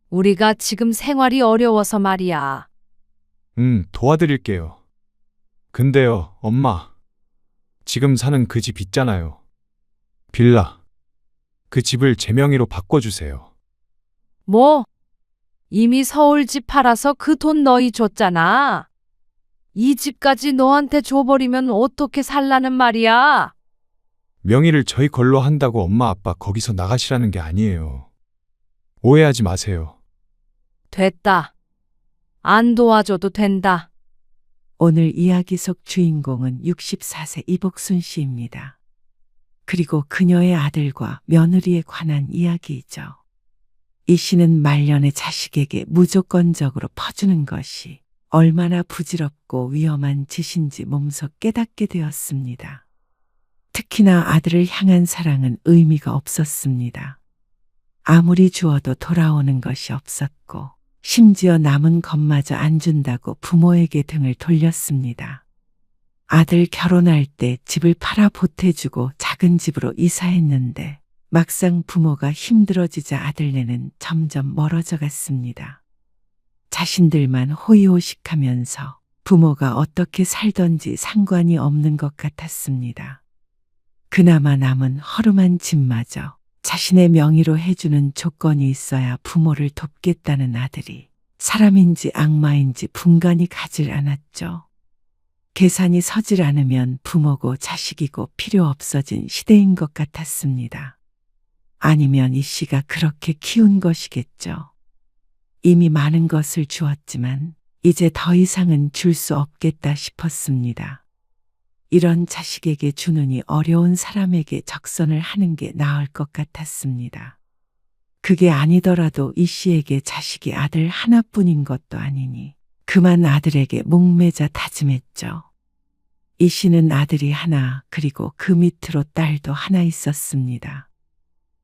우리가 지금 생활이 어려워서 말이야. 도와드릴게요. 근데요, 엄마. 지금 사는 그 집 있잖아요. 빌라. 그 집을 제 명의로 바꿔주세요. 뭐? 이미 서울 집 팔아서 그 돈 너희 줬잖아. 이 집까지 너한테 줘버리면 어떻게 살라는 말이야? 명의를 저희 걸로 한다고 엄마 아빠 거기서 나가시라는 게 아니에요. 오해하지 마세요. 됐다. 안 도와줘도 된다. 오늘 이야기 속 주인공은 64세 이복순 씨입니다. 그리고 그녀의 아들과 며느리에 관한 이야기이죠. 이 씨는 말년의 자식에게 무조건적으로 퍼주는 것이 얼마나 부질없고 위험한 짓인지 몸소 깨닫게 되었습니다. 특히나 아들을 향한 사랑은 의미가 없었습니다. 아무리 주어도 돌아오는 것이 없었고 심지어 남은 것마저 안 준다고 부모에게 등을 돌렸습니다. 아들 결혼할 때 집을 팔아 보태주고 작은 집으로 이사했는데 막상 부모가 힘들어지자 아들네는 점점 멀어져 갔습니다. 자신들만 호의호식하면서 부모가 어떻게 살던지 상관이 없는 것 같았습니다. 그나마 남은 허름한 집마저 자신의 명의로 해주는 조건이 있어야 부모를 돕겠다는 아들이 사람인지 악마인지 분간이 가질 않았죠. 계산이 서질 않으면 부모고 자식이고 필요 없어진 시대인 것 같았습니다. 아니면 이 씨가 그렇게 키운 것이겠죠. 이미 많은 것을 주었지만 이제 더 이상은 줄 수 없겠다 싶었습니다. 이런 자식에게 주느니 어려운 사람에게 적선을 하는 게 나을 것 같았습니다. 그게 아니더라도 이 씨에게 자식이 아들 하나뿐인 것도 아니니 그만 아들에게 목매자 다짐했죠. 이 씨는 아들이 하나 그리고 그 밑으로 딸도 하나 있었습니다.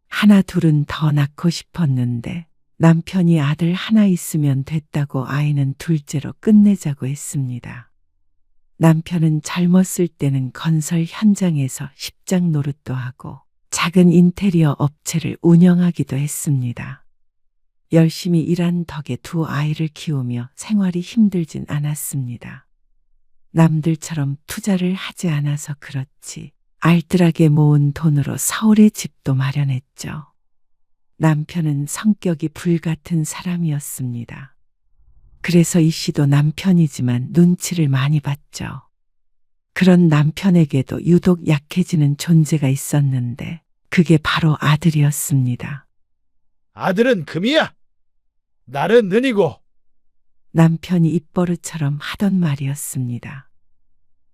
하나 둘은 더 낳고 싶었는데 남편이 아들 하나 있으면 됐다고 아이는 둘째로 끝내자고 했습니다. 남편은 젊었을 때는 건설 현장에서 십장 노릇도 하고 작은 인테리어 업체를 운영하기도 했습니다. 열심히 일한 덕에 두 아이를 키우며 생활이 힘들진 않았습니다. 남들처럼 투자를 하지 않아서 그렇지 알뜰하게 모은 돈으로 서울에 집도 마련했죠. 남편은 성격이 불같은 사람이었습니다. 그래서 이 씨도 남편이지만 눈치를 많이 봤죠. 그런 남편에게도 유독 약해지는 존재가 있었는데 그게 바로 아들이었습니다. 아들은 금이야. 날은 은이고. 남편이 입버릇처럼 하던 말이었습니다.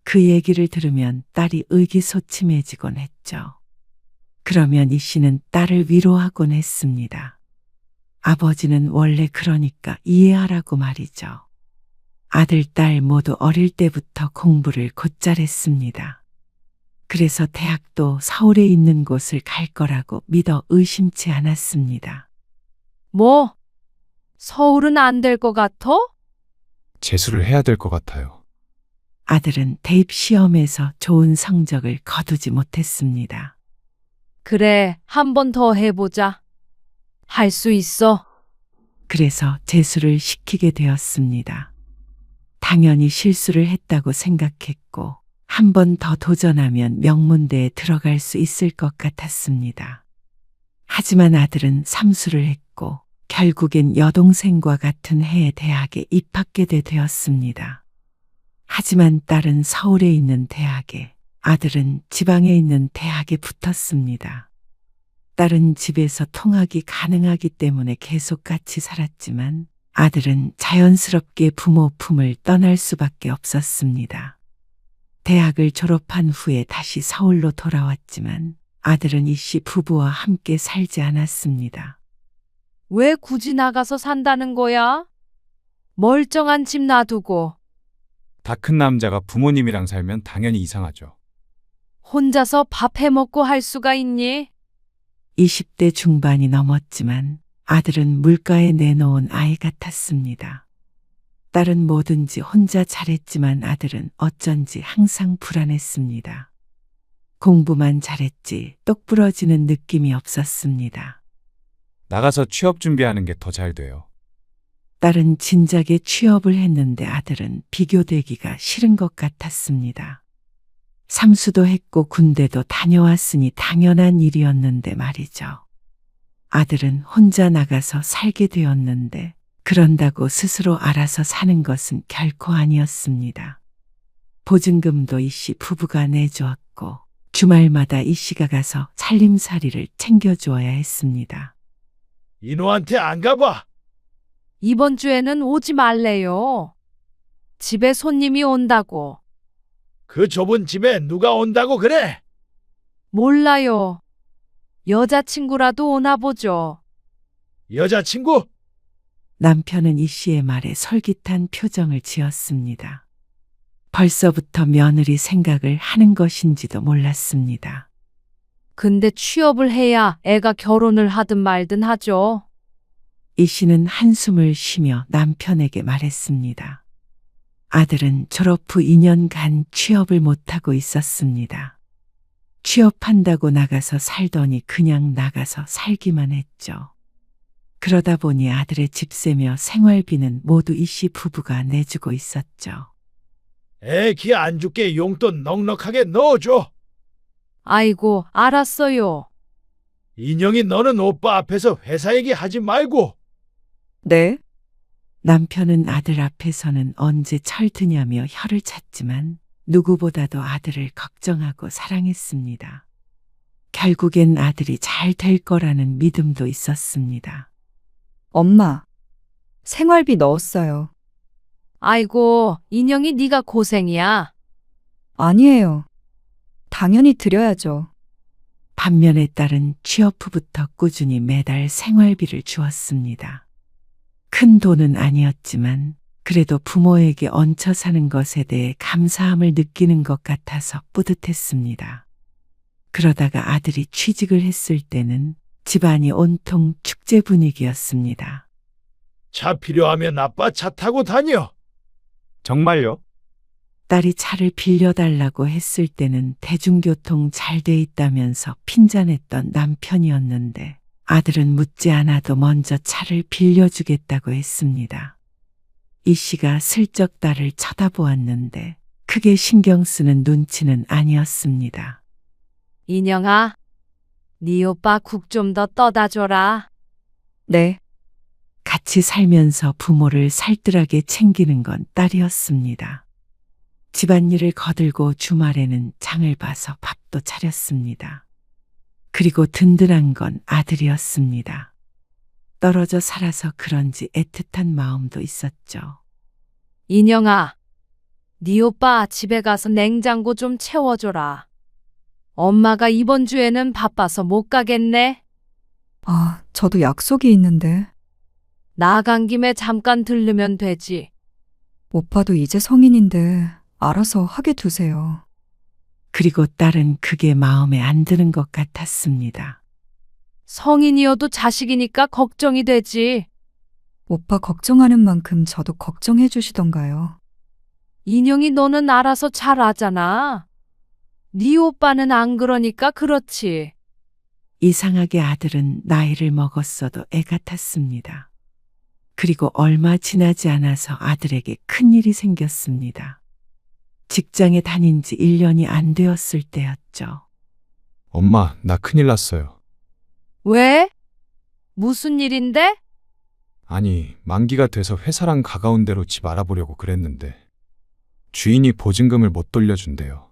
그 얘기를 들으면 딸이 의기소침해지곤 했죠. 그러면 이 씨는 딸을 위로하곤 했습니다. 아버지는 원래 그러니까 이해하라고 말이죠. 아들, 딸 모두 어릴 때부터 공부를 곧잘 했습니다. 그래서 대학도 서울에 있는 곳을 갈 거라고 믿어 의심치 않았습니다. 뭐? 서울은 안 될 것 같아? 재수를 해야 될 것 같아요. 아들은 대입 시험에서 좋은 성적을 거두지 못했습니다. 그래, 한 번 더 해보자. 할 수 있어. 그래서 재수를 시키게 되었습니다. 당연히 실수를 했다고 생각했고 한 번 더 도전하면 명문대에 들어갈 수 있을 것 같았습니다. 하지만 아들은 삼수를 했고 결국엔 여동생과 같은 해에 대학에 입학하게 되었습니다. 하지만 딸은 서울에 있는 대학에, 아들은 지방에 있는 대학에 붙었습니다. 딸은 집에서 통학이 가능하기 때문에 계속 같이 살았지만 아들은 자연스럽게 부모 품을 떠날 수밖에 없었습니다. 대학을 졸업한 후에 다시 서울로 돌아왔지만 아들은 이 씨 부부와 함께 살지 않았습니다. 왜 굳이 나가서 산다는 거야? 멀쩡한 집 놔두고 다 큰 남자가 부모님이랑 살면 당연히 이상하죠. 혼자서 밥 해먹고 할 수가 있니? 20대 중반이 넘었지만 아들은 물가에 내놓은 아이 같았습니다. 딸은 뭐든지 혼자 잘했지만 아들은 어쩐지 항상 불안했습니다. 공부만 잘했지 똑부러지는 느낌이 없었습니다. 나가서 취업 준비하는 게 더 잘 돼요. 딸은 진작에 취업을 했는데 아들은 비교되기가 싫은 것 같았습니다. 삼수도 했고 군대도 다녀왔으니 당연한 일이었는데 말이죠. 아들은 혼자 나가서 살게 되었는데 그런다고 스스로 알아서 사는 것은 결코 아니었습니다. 보증금도 이씨 부부가 내주었고 주말마다 이씨가 가서 살림살이를 챙겨주어야 했습니다. 인호한테 안 가봐. 이번 주에는 오지 말래요. 집에 손님이 온다고. 그 좁은 집에 누가 온다고 그래? 몰라요. 여자친구라도 오나 보죠. 여자친구? 남편은 이씨의 말에 솔깃한 표정을 지었습니다. 벌써부터 며느리 생각을 하는 것인지도 몰랐습니다. 근데 취업을 해야 애가 결혼을 하든 말든 하죠. 이씨는 한숨을 쉬며 남편에게 말했습니다. 아들은 졸업 후 2년간 취업을 못하고 있었습니다. 취업한다고 나가서 살더니 그냥 나가서 살기만 했죠. 그러다 보니 아들의 집세며 생활비는 모두 이씨 부부가 내주고 있었죠. 애 기 안 죽게 용돈 넉넉하게 넣어줘. 아이고, 알았어요. 인영이 너는 오빠 앞에서 회사 얘기 하지 말고. 네? 남편은 아들 앞에서는 언제 철드냐며 혀를 찼지만 누구보다도 아들을 걱정하고 사랑했습니다. 결국엔 아들이 잘 될 거라는 믿음도 있었습니다. 엄마, 생활비 넣었어요. 아이고, 인영이 네가 고생이야. 아니에요. 당연히 드려야죠. 반면에 딸은 취업 후부터 꾸준히 매달 생활비를 주었습니다. 큰 돈은 아니었지만 그래도 부모에게 얹혀 사는 것에 대해 감사함을 느끼는 것 같아서 뿌듯했습니다. 그러다가 아들이 취직을 했을 때는 집안이 온통 축제 분위기였습니다. 차 필요하면 아빠 차 타고 다녀. 정말요? 딸이 차를 빌려달라고 했을 때는 대중교통 잘 돼 있다면서 핀잔했던 남편이었는데 아들은 묻지 않아도 먼저 차를 빌려주겠다고 했습니다. 이 씨가 슬쩍 딸을 쳐다보았는데 크게 신경 쓰는 눈치는 아니었습니다. 인영아, 네 오빠 국 좀 더 떠다 줘라. 네, 같이 살면서 부모를 살뜰하게 챙기는 건 딸이었습니다. 집안일을 거들고 주말에는 장을 봐서 밥도 차렸습니다. 그리고 든든한 건 아들이었습니다. 떨어져 살아서 그런지 애틋한 마음도 있었죠. 인영아, 네 오빠 집에 가서 냉장고 좀 채워줘라. 엄마가 이번 주에는 바빠서 못 가겠네. 아, 저도 약속이 있는데. 나간 김에 잠깐 들르면 되지. 오빠도 이제 성인인데 알아서 하게 두세요. 그리고 딸은 그게 마음에 안 드는 것 같았습니다. 성인이어도 자식이니까 걱정이 되지. 오빠 걱정하는 만큼 저도 걱정해 주시던가요. 인영이 너는 알아서 잘 하잖아. 네 오빠는 안 그러니까 그렇지. 이상하게 아들은 나이를 먹었어도 애 같았습니다. 그리고 얼마 지나지 않아서 아들에게 큰일이 생겼습니다. 직장에 다닌 지 1년이 안 되었을 때였죠. 엄마, 나 큰일 났어요. 왜? 무슨 일인데? 아니, 만기가 돼서 회사랑 가까운 데로 집 알아보려고 그랬는데 주인이 보증금을 못 돌려준대요.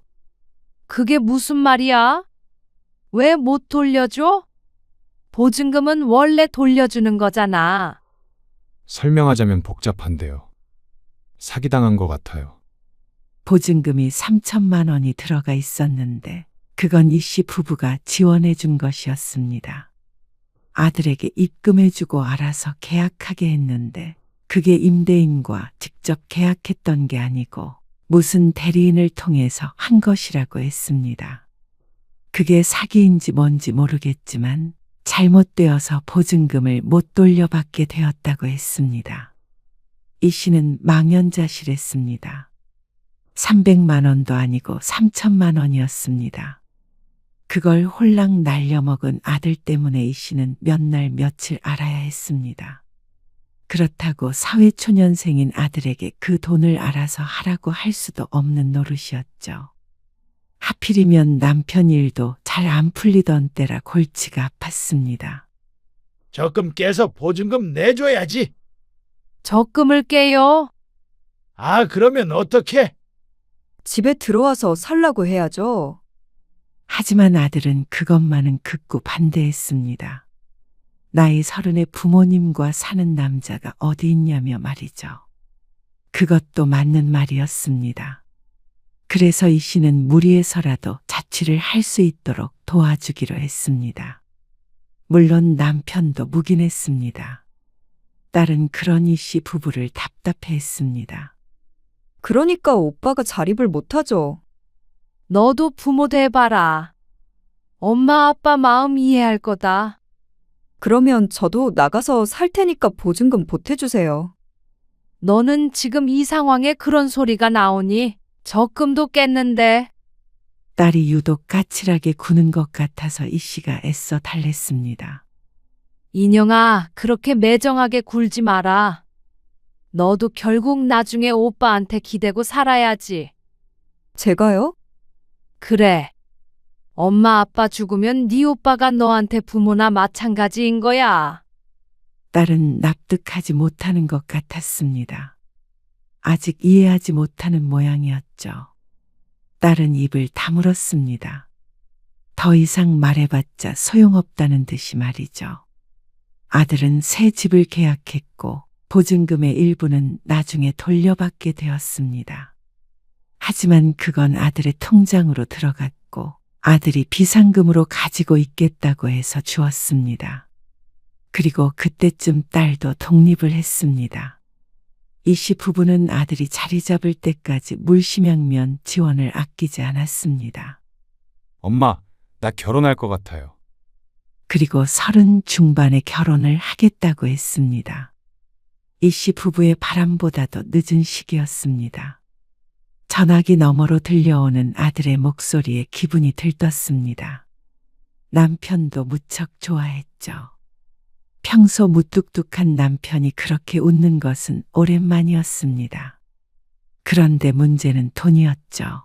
그게 무슨 말이야? 왜 못 돌려줘? 보증금은 원래 돌려주는 거잖아. 설명하자면 복잡한데요. 사기당한 것 같아요. 보증금이 3천만 원이 들어가 있었는데 그건 이 씨 부부가 지원해 준 것이었습니다. 아들에게 입금해 주고 알아서 계약하게 했는데 그게 임대인과 직접 계약했던 게 아니고 무슨 대리인을 통해서 한 것이라고 했습니다. 그게 사기인지 뭔지 모르겠지만 잘못되어서 보증금을 못 돌려받게 되었다고 했습니다. 이 씨는 망연자실했습니다. 300만 원도 아니고 3천만 원이었습니다. 그걸 홀랑 날려먹은 아들 때문에 이 씨는 몇 날 며칠 알아야 했습니다. 그렇다고 사회초년생인 아들에게 그 돈을 알아서 하라고 할 수도 없는 노릇이었죠. 하필이면 남편 일도 잘 안 풀리던 때라 골치가 아팠습니다. 적금 깨서 보증금 내줘야지. 적금을 깨요? 아, 그러면 어떡해? 집에 들어와서 살라고 해야죠. 하지만 아들은 그것만은 극구 반대했습니다. 나이 30의 부모님과 사는 남자가 어디 있냐며 말이죠. 그것도 맞는 말이었습니다. 그래서 이 씨는 무리해서라도 자취를 할 수 있도록 도와주기로 했습니다. 물론 남편도 묵인했습니다. 딸은 그런 이 씨 부부를 답답해했습니다. 그러니까 오빠가 자립을 못하죠. 너도 부모 돼봐라. 엄마 아빠 마음 이해할 거다. 그러면 저도 나가서 살 테니까 보증금 보태주세요. 너는 지금 이 상황에 그런 소리가 나오니 적금도 깼는데. 딸이 유독 까칠하게 구는 것 같아서 이 씨가 애써 달랬습니다. 인영아, 그렇게 매정하게 굴지 마라. 너도 결국 나중에 오빠한테 기대고 살아야지. 제가요? 그래. 엄마 아빠 죽으면 네 오빠가 너한테 부모나 마찬가지인 거야. 딸은 납득하지 못하는 것 같았습니다. 아직 이해하지 못하는 모양이었죠. 딸은 입을 다물었습니다. 더 이상 말해봤자 소용없다는 듯이 말이죠. 아들은 새 집을 계약했고 보증금의 일부는 나중에 돌려받게 되었습니다. 하지만 그건 아들의 통장으로 들어갔고 아들이 비상금으로 가지고 있겠다고 해서 주었습니다. 그리고 그때쯤 딸도 독립을 했습니다. 이 씨 부부는 아들이 자리 잡을 때까지 물심양면 지원을 아끼지 않았습니다. 엄마, 나 결혼할 것 같아요. 그리고 30 중반에 결혼을 하겠다고 했습니다. 이 씨 부부의 바람보다도 늦은 시기였습니다. 전화기 너머로 들려오는 아들의 목소리에 기분이 들떴습니다. 남편도 무척 좋아했죠. 평소 무뚝뚝한 남편이 그렇게 웃는 것은 오랜만이었습니다. 그런데 문제는 돈이었죠.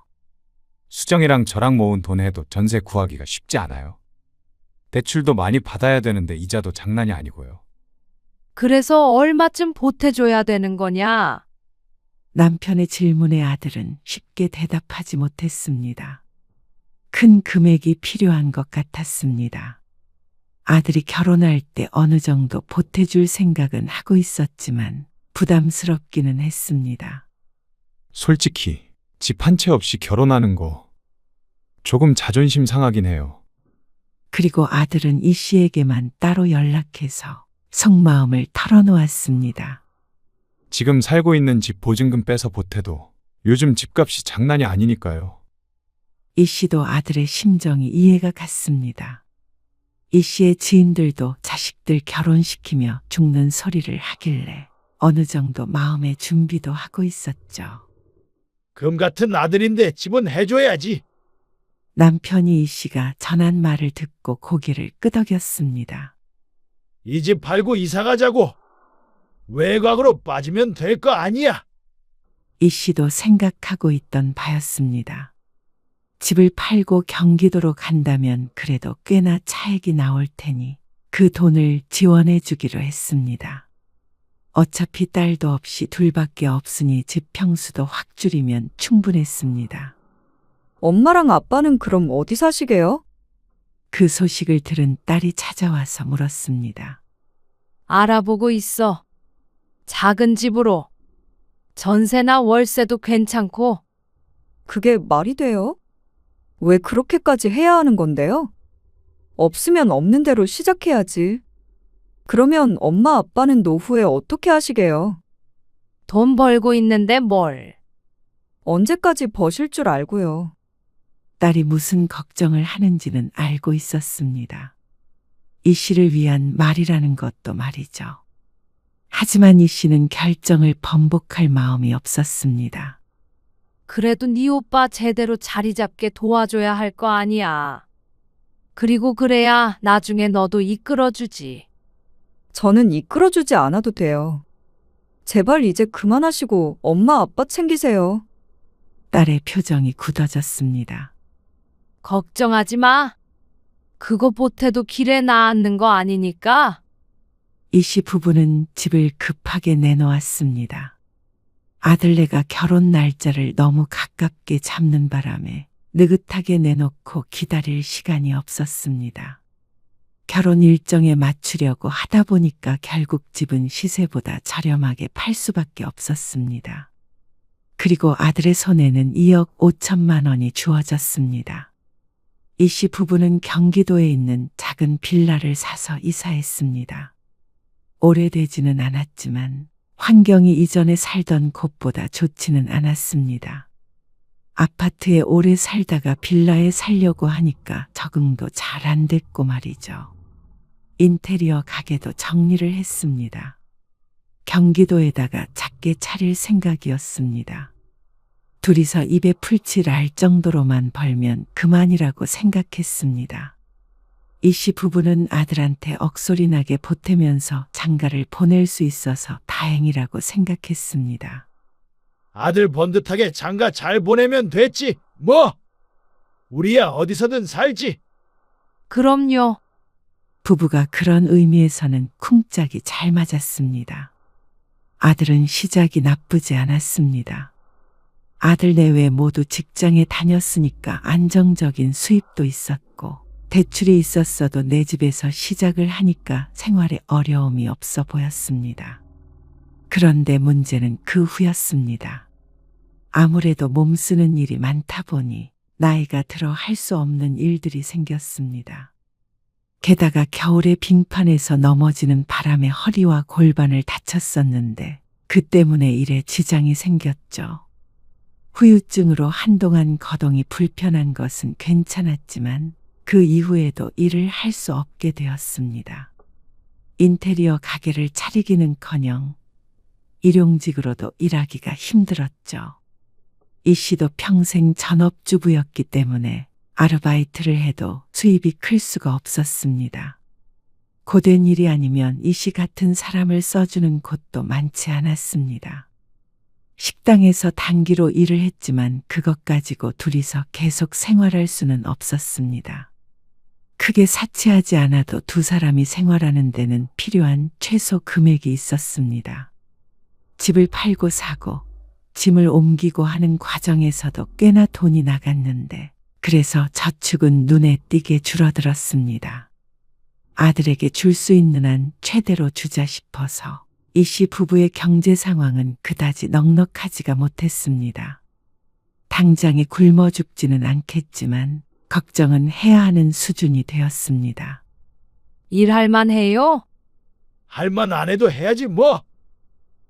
수정이랑 저랑 모은 돈 해도 전세 구하기가 쉽지 않아요. 대출도 많이 받아야 되는데 이자도 장난이 아니고요. 그래서 얼마쯤 보태줘야 되는 거냐? 남편의 질문에 아들은 쉽게 대답하지 못했습니다. 큰 금액이 필요한 것 같았습니다. 아들이 결혼할 때 어느 정도 보태줄 생각은 하고 있었지만 부담스럽기는 했습니다. 솔직히 집 한 채 없이 결혼하는 거 조금 자존심 상하긴 해요. 그리고 아들은 이 씨에게만 따로 연락해서 속마음을 털어놓았습니다. 지금 살고 있는 집 보증금 빼서 보태도 요즘 집값이 장난이 아니니까요. 이 씨도 아들의 심정이 이해가 갔습니다. 이 씨의 지인들도 자식들 결혼시키며 죽는 소리를 하길래 어느 정도 마음의 준비도 하고 있었죠. 금 같은 아들인데 집은 해줘야지. 남편이 이 씨가 전한 말을 듣고 고개를 끄덕였습니다. 이 집 팔고 이사 가자고. 외곽으로 빠지면 될 거 아니야. 이 씨도 생각하고 있던 바였습니다. 집을 팔고 경기도로 간다면 그래도 꽤나 차액이 나올 테니 그 돈을 지원해 주기로 했습니다. 어차피 딸도 없이 둘밖에 없으니 집 평수도 확 줄이면 충분했습니다. 엄마랑 아빠는 그럼 어디 사시게요? 그 소식을 들은 딸이 찾아와서 물었습니다. 알아보고 있어. 작은 집으로. 전세나 월세도 괜찮고. 그게 말이 돼요? 왜 그렇게까지 해야 하는 건데요? 없으면 없는 대로 시작해야지. 그러면 엄마 아빠는 노후에 어떻게 하시게요? 돈 벌고 있는데 뭘. 언제까지 버실 줄 알고요. 딸이 무슨 걱정을 하는지는 알고 있었습니다. 이 씨를 위한 말이라는 것도 말이죠. 하지만 이 씨는 결정을 번복할 마음이 없었습니다. 그래도 네 오빠 제대로 자리 잡게 도와줘야 할 거 아니야. 그리고 그래야 나중에 너도 이끌어주지. 저는 이끌어주지 않아도 돼요. 제발 이제 그만하시고 엄마 아빠 챙기세요. 딸의 표정이 굳어졌습니다. 걱정하지 마. 그거 보태도 길에 나앉는 거 아니니까. 이씨 부부는 집을 급하게 내놓았습니다. 아들네가 결혼 날짜를 너무 가깝게 잡는 바람에 느긋하게 내놓고 기다릴 시간이 없었습니다. 결혼 일정에 맞추려고 하다 보니까 결국 집은 시세보다 저렴하게 팔 수밖에 없었습니다. 그리고 아들의 손에는 2억 5천만 원이 주어졌습니다. 이씨 부부는 경기도에 있는 작은 빌라를 사서 이사했습니다. 오래되지는 않았지만 환경이 이전에 살던 곳보다 좋지는 않았습니다. 아파트에 오래 살다가 빌라에 살려고 하니까 적응도 잘 안 됐고 말이죠. 인테리어 가게도 정리를 했습니다. 경기도에다가 작게 차릴 생각이었습니다. 둘이서 입에 풀칠 날 정도로만 벌면 그만이라고 생각했습니다. 이씨 부부는 아들한테 억소리 나게 보태면서 장가를 보낼 수 있어서 다행이라고 생각했습니다. 아들 번듯하게 장가 잘 보내면 됐지. 뭐? 우리야 어디서든 살지. 그럼요. 부부가 그런 의미에서는 쿵짝이 잘 맞았습니다. 아들은 시작이 나쁘지 않았습니다. 아들 내외 모두 직장에 다녔으니까 안정적인 수입도 있었고 대출이 있었어도 내 집에서 시작을 하니까 생활에 어려움이 없어 보였습니다. 그런데 문제는 그 후였습니다. 아무래도 몸 쓰는 일이 많다 보니 나이가 들어 할 수 없는 일들이 생겼습니다. 게다가 겨울에 빙판에서 넘어지는 바람에 허리와 골반을 다쳤었는데 그 때문에 일에 지장이 생겼죠. 후유증으로 한동안 거동이 불편한 것은 괜찮았지만 그 이후에도 일을 할 수 없게 되었습니다. 인테리어 가게를 차리기는커녕 일용직으로도 일하기가 힘들었죠. 이 씨도 평생 전업주부였기 때문에 아르바이트를 해도 수입이 클 수가 없었습니다. 고된 일이 아니면 이 씨 같은 사람을 써주는 곳도 많지 않았습니다. 식당에서 단기로 일을 했지만 그것 가지고 둘이서 계속 생활할 수는 없었습니다. 크게 사치하지 않아도 두 사람이 생활하는 데는 필요한 최소 금액이 있었습니다. 집을 팔고 사고 짐을 옮기고 하는 과정에서도 꽤나 돈이 나갔는데 그래서 저축은 눈에 띄게 줄어들었습니다. 아들에게 줄 수 있는 한 최대로 주자 싶어서 이 씨 부부의 경제 상황은 그다지 넉넉하지가 못했습니다. 당장에 굶어 죽지는 않겠지만 걱정은 해야 하는 수준이 되었습니다. 일할 만해요? 할만 안 해도 해야지 뭐.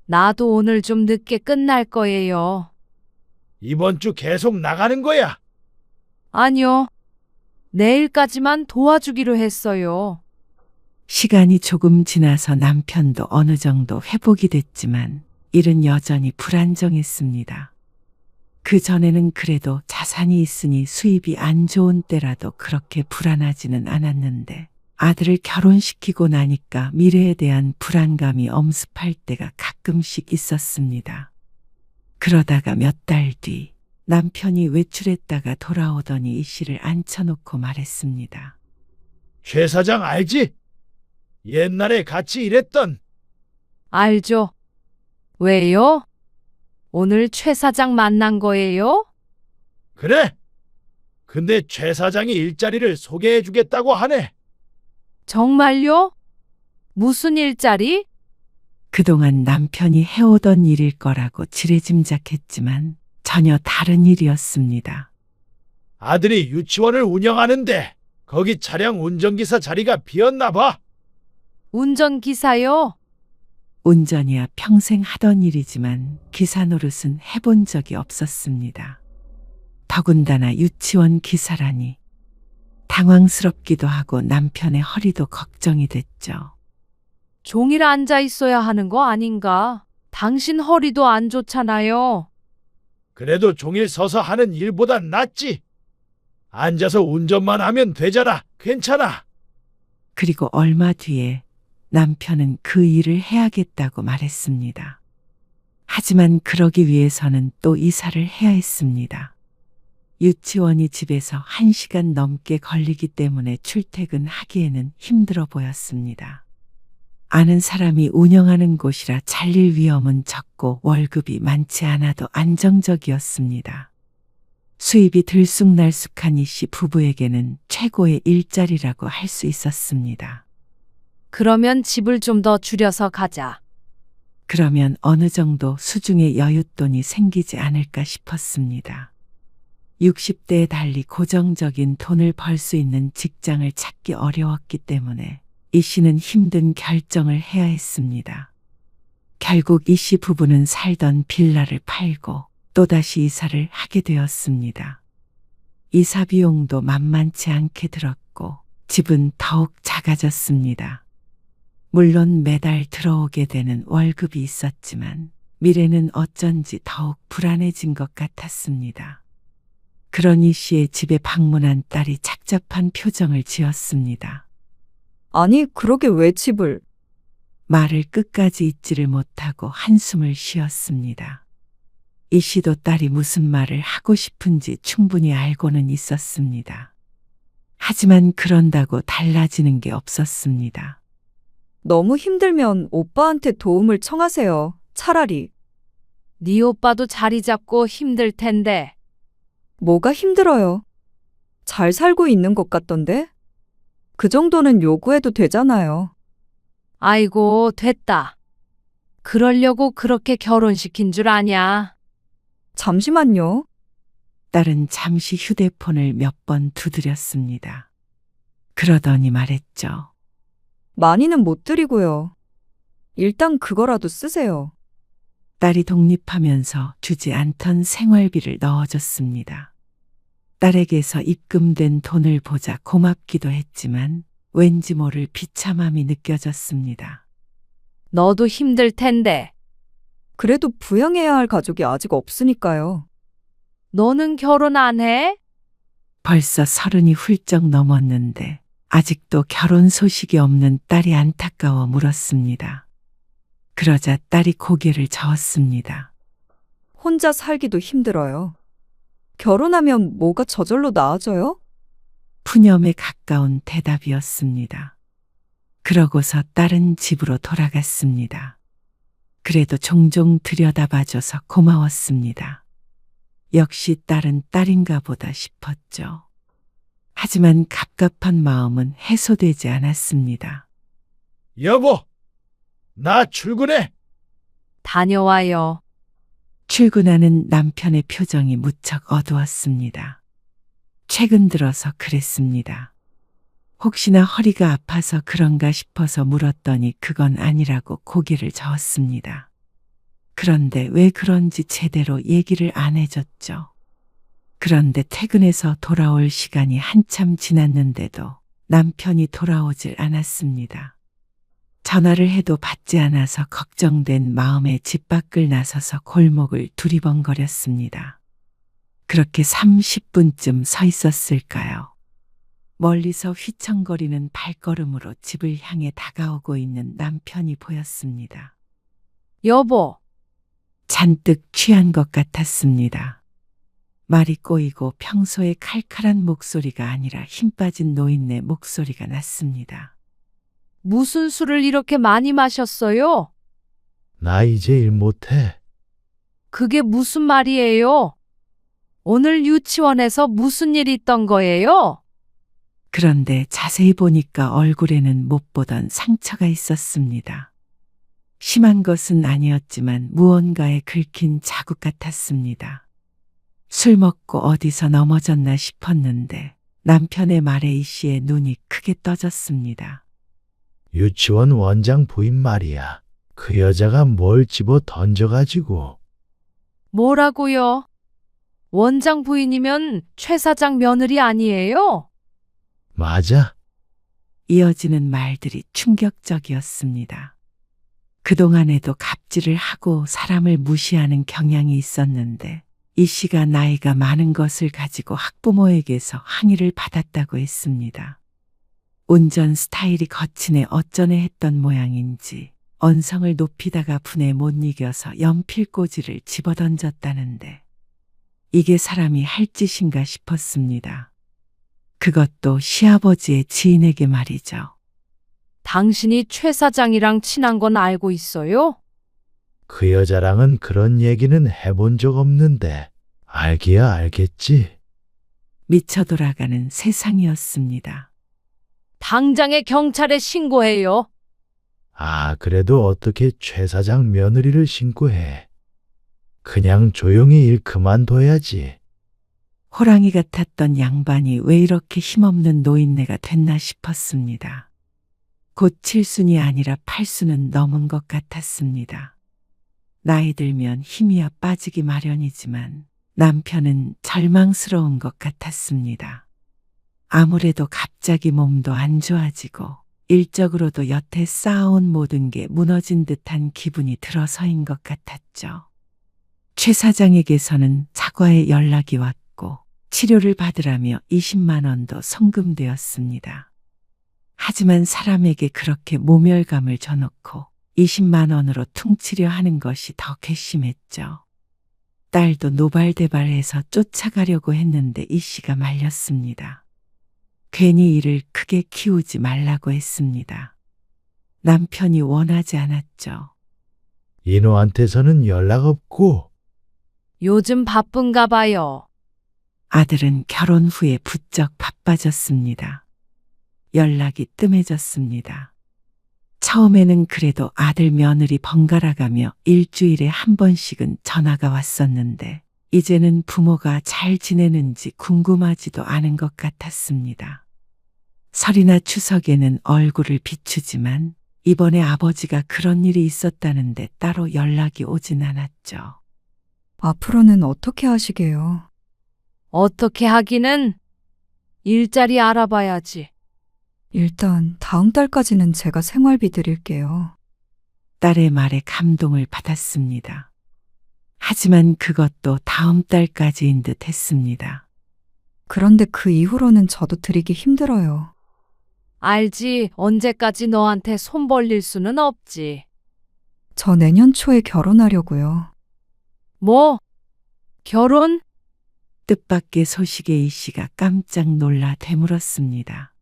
나도 오늘 좀 늦게 끝날 거예요. 이번 주 계속 나가는 거야. 아니요. 내일까지만 도와주기로 했어요. 시간이 조금 지나서 남편도 어느 정도 회복이 됐지만 일은 여전히 불안정했습니다. 그 전에는 그래도 자산이 있으니 수입이 안 좋은 때라도 그렇게 불안하지는 않았는데 아들을 결혼시키고 나니까 미래에 대한 불안감이 엄습할 때가 가끔씩 있었습니다. 그러다가 몇 달 뒤 남편이 외출했다가 돌아오더니 이 씨를 앉혀놓고 말했습니다. 최 사장 알지? 옛날에 같이 일했던. 알죠? 왜요? 오늘 최 사장 만난 거예요? 그래. 근데 최 사장이 일자리를 소개해 주겠다고 하네. 정말요? 무슨 일자리? 그동안 남편이 해오던 일일 거라고 지레짐작했지만 전혀 다른 일이었습니다. 아들이 유치원을 운영하는데 거기 차량 운전기사 자리가 비었나 봐. 운전기사요? 운전이야 평생 하던 일이지만 기사 노릇은 해본 적이 없었습니다. 더군다나 유치원 기사라니 당황스럽기도 하고 남편의 허리도 걱정이 됐죠. 종일 앉아 있어야 하는 거 아닌가? 당신 허리도 안 좋잖아요. 그래도 종일 서서 하는 일보단 낫지. 앉아서 운전만 하면 되잖아. 괜찮아. 그리고 얼마 뒤에 남편은 그 일을 해야겠다고 말했습니다. 하지만 그러기 위해서는 또 이사를 해야 했습니다. 유치원이 집에서 1시간 넘게 걸리기 때문에 출퇴근하기에는 힘들어 보였습니다. 아는 사람이 운영하는 곳이라 잘릴 위험은 적고 월급이 많지 않아도 안정적이었습니다. 수입이 들쑥날쑥한 이 씨 부부에게는 최고의 일자리라고 할 수 있었습니다. 그러면 집을 좀 더 줄여서 가자. 그러면 어느 정도 수중에 여윳돈이 생기지 않을까 싶었습니다. 60대에 달리 고정적인 돈을 벌 수 있는 직장을 찾기 어려웠기 때문에 이 씨는 힘든 결정을 해야 했습니다. 결국 이 씨 부부는 살던 빌라를 팔고 또다시 이사를 하게 되었습니다. 이사 비용도 만만치 않게 들었고 집은 더욱 작아졌습니다. 물론 매달 들어오게 되는 월급이 있었지만 미래는 어쩐지 더욱 불안해진 것 같았습니다. 그러니 씨의 집에 방문한 딸이 착잡한 표정을 지었습니다. 아니, 그러게 왜 집을? 말을 끝까지 잇지를 못하고 한숨을 쉬었습니다. 이 씨도 딸이 무슨 말을 하고 싶은지 충분히 알고는 있었습니다. 하지만 그런다고 달라지는 게 없었습니다. 너무 힘들면 오빠한테 도움을 청하세요. 차라리. 네 오빠도 자리 잡고 힘들 텐데. 뭐가 힘들어요? 잘 살고 있는 것 같던데? 그 정도는 요구해도 되잖아요. 아이고, 됐다. 그러려고 그렇게 결혼시킨 줄 아냐? 잠시만요. 딸은 잠시 휴대폰을 몇 번 두드렸습니다. 그러더니 말했죠. 많이는 못 드리고요. 일단 그거라도 쓰세요. 딸이 독립하면서 주지 않던 생활비를 넣어줬습니다. 딸에게서 입금된 돈을 보자 고맙기도 했지만 왠지 모를 비참함이 느껴졌습니다. 너도 힘들 텐데. 그래도 부양해야 할 가족이 아직 없으니까요. 너는 결혼 안 해? 벌써 30이 훌쩍 넘었는데 아직도 결혼 소식이 없는 딸이 안타까워 물었습니다. 그러자 딸이 고개를 저었습니다. 혼자 살기도 힘들어요. 결혼하면 뭐가 저절로 나아져요? 푸념에 가까운 대답이었습니다. 그러고서 딸은 집으로 돌아갔습니다. 그래도 종종 들여다봐줘서 고마웠습니다. 역시 딸은 딸인가 보다 싶었죠. 하지만 갑갑한 마음은 해소되지 않았습니다. 여보, 나 출근해. 다녀와요. 출근하는 남편의 표정이 무척 어두웠습니다. 최근 들어서 그랬습니다. 혹시나 허리가 아파서 그런가 싶어서 물었더니 그건 아니라고 고개를 저었습니다. 그런데 왜 그런지 제대로 얘기를 안 해줬죠. 그런데 퇴근해서 돌아올 시간이 한참 지났는데도 남편이 돌아오질 않았습니다. 전화를 해도 받지 않아서 걱정된 마음에 집 밖을 나서서 골목을 두리번거렸습니다. 그렇게 30분쯤 서 있었을까요? 멀리서 휘청거리는 발걸음으로 집을 향해 다가오고 있는 남편이 보였습니다. 여보, 잔뜩 취한 것 같았습니다. 말이 꼬이고 평소의 칼칼한 목소리가 아니라 힘 빠진 노인네 목소리가 났습니다. 무슨 술을 이렇게 많이 마셨어요? 나 이제 일 못해. 그게 무슨 말이에요? 오늘 유치원에서 무슨 일 있던 거예요? 그런데 자세히 보니까 얼굴에는 못 보던 상처가 있었습니다. 심한 것은 아니었지만 무언가에 긁힌 자국 같았습니다. 술 먹고 어디서 넘어졌나 싶었는데 남편의 말에 이 씨의 눈이 크게 떠졌습니다. 유치원 원장 부인 말이야. 그 여자가 뭘 집어 던져가지고. 뭐라고요? 원장 부인이면 최 사장 며느리 아니에요? 맞아. 이어지는 말들이 충격적이었습니다. 그동안에도 갑질을 하고 사람을 무시하는 경향이 있었는데 이 씨가 나이가 많은 것을 가지고 학부모에게서 항의를 받았다고 했습니다. 운전 스타일이 거친에 어쩌네 했던 모양인지 언성을 높이다가 분에 못 이겨서 연필꽂이를 집어던졌다는데 이게 사람이 할 짓인가 싶었습니다. 그것도 시아버지의 지인에게 말이죠. 당신이 최 사장이랑 친한 건 알고 있어요? 그 여자랑은 그런 얘기는 해본 적 없는데 알기야 알겠지. 미쳐 돌아가는 세상이었습니다. 당장에 경찰에 신고해요. 아, 그래도 어떻게 최 사장 며느리를 신고해. 그냥 조용히 일 그만둬야지. 호랑이 같았던 양반이 왜 이렇게 힘없는 노인네가 됐나 싶었습니다. 곧 7순이 아니라 8순은 넘은 것 같았습니다. 나이 들면 힘이야 빠지기 마련이지만 남편은 절망스러운 것 같았습니다. 아무래도 갑자기 몸도 안 좋아지고 일적으로도 여태 쌓아온 모든 게 무너진 듯한 기분이 들어서인 것 같았죠. 최 사장에게서는 사과의 연락이 왔고 치료를 받으라며 20만 원도 송금되었습니다. 하지만 사람에게 그렇게 모멸감을 줘놓고 20만 원으로 퉁치려 하는 것이 더 괘씸했죠. 딸도 노발대발해서 쫓아가려고 했는데 이 씨가 말렸습니다. 괜히 일을 크게 키우지 말라고 했습니다. 남편이 원하지 않았죠. 인호한테서는 연락 없고. 요즘 바쁜가 봐요. 아들은 결혼 후에 부쩍 바빠졌습니다. 연락이 뜸해졌습니다. 처음에는 그래도 아들 며느리 번갈아가며 일주일에 한 번씩은 전화가 왔었는데 이제는 부모가 잘 지내는지 궁금하지도 않은 것 같았습니다. 설이나 추석에는 얼굴을 비추지만 이번에 아버지가 그런 일이 있었다는데 따로 연락이 오진 않았죠. 앞으로는 어떻게 하시게요? 어떻게 하기는 일자리 알아봐야지. 일단 다음 달까지는 제가 생활비 드릴게요. 딸의 말에 감동을 받았습니다. 하지만 그것도 다음 달까지인 듯 했습니다. 그런데 그 이후로는 저도 드리기 힘들어요. 알지, 언제까지 너한테 손 벌릴 수는 없지. 저 내년 초에 결혼하려고요. 뭐? 결혼? 뜻밖의 소식에 이 씨가 깜짝 놀라 되물었습니다.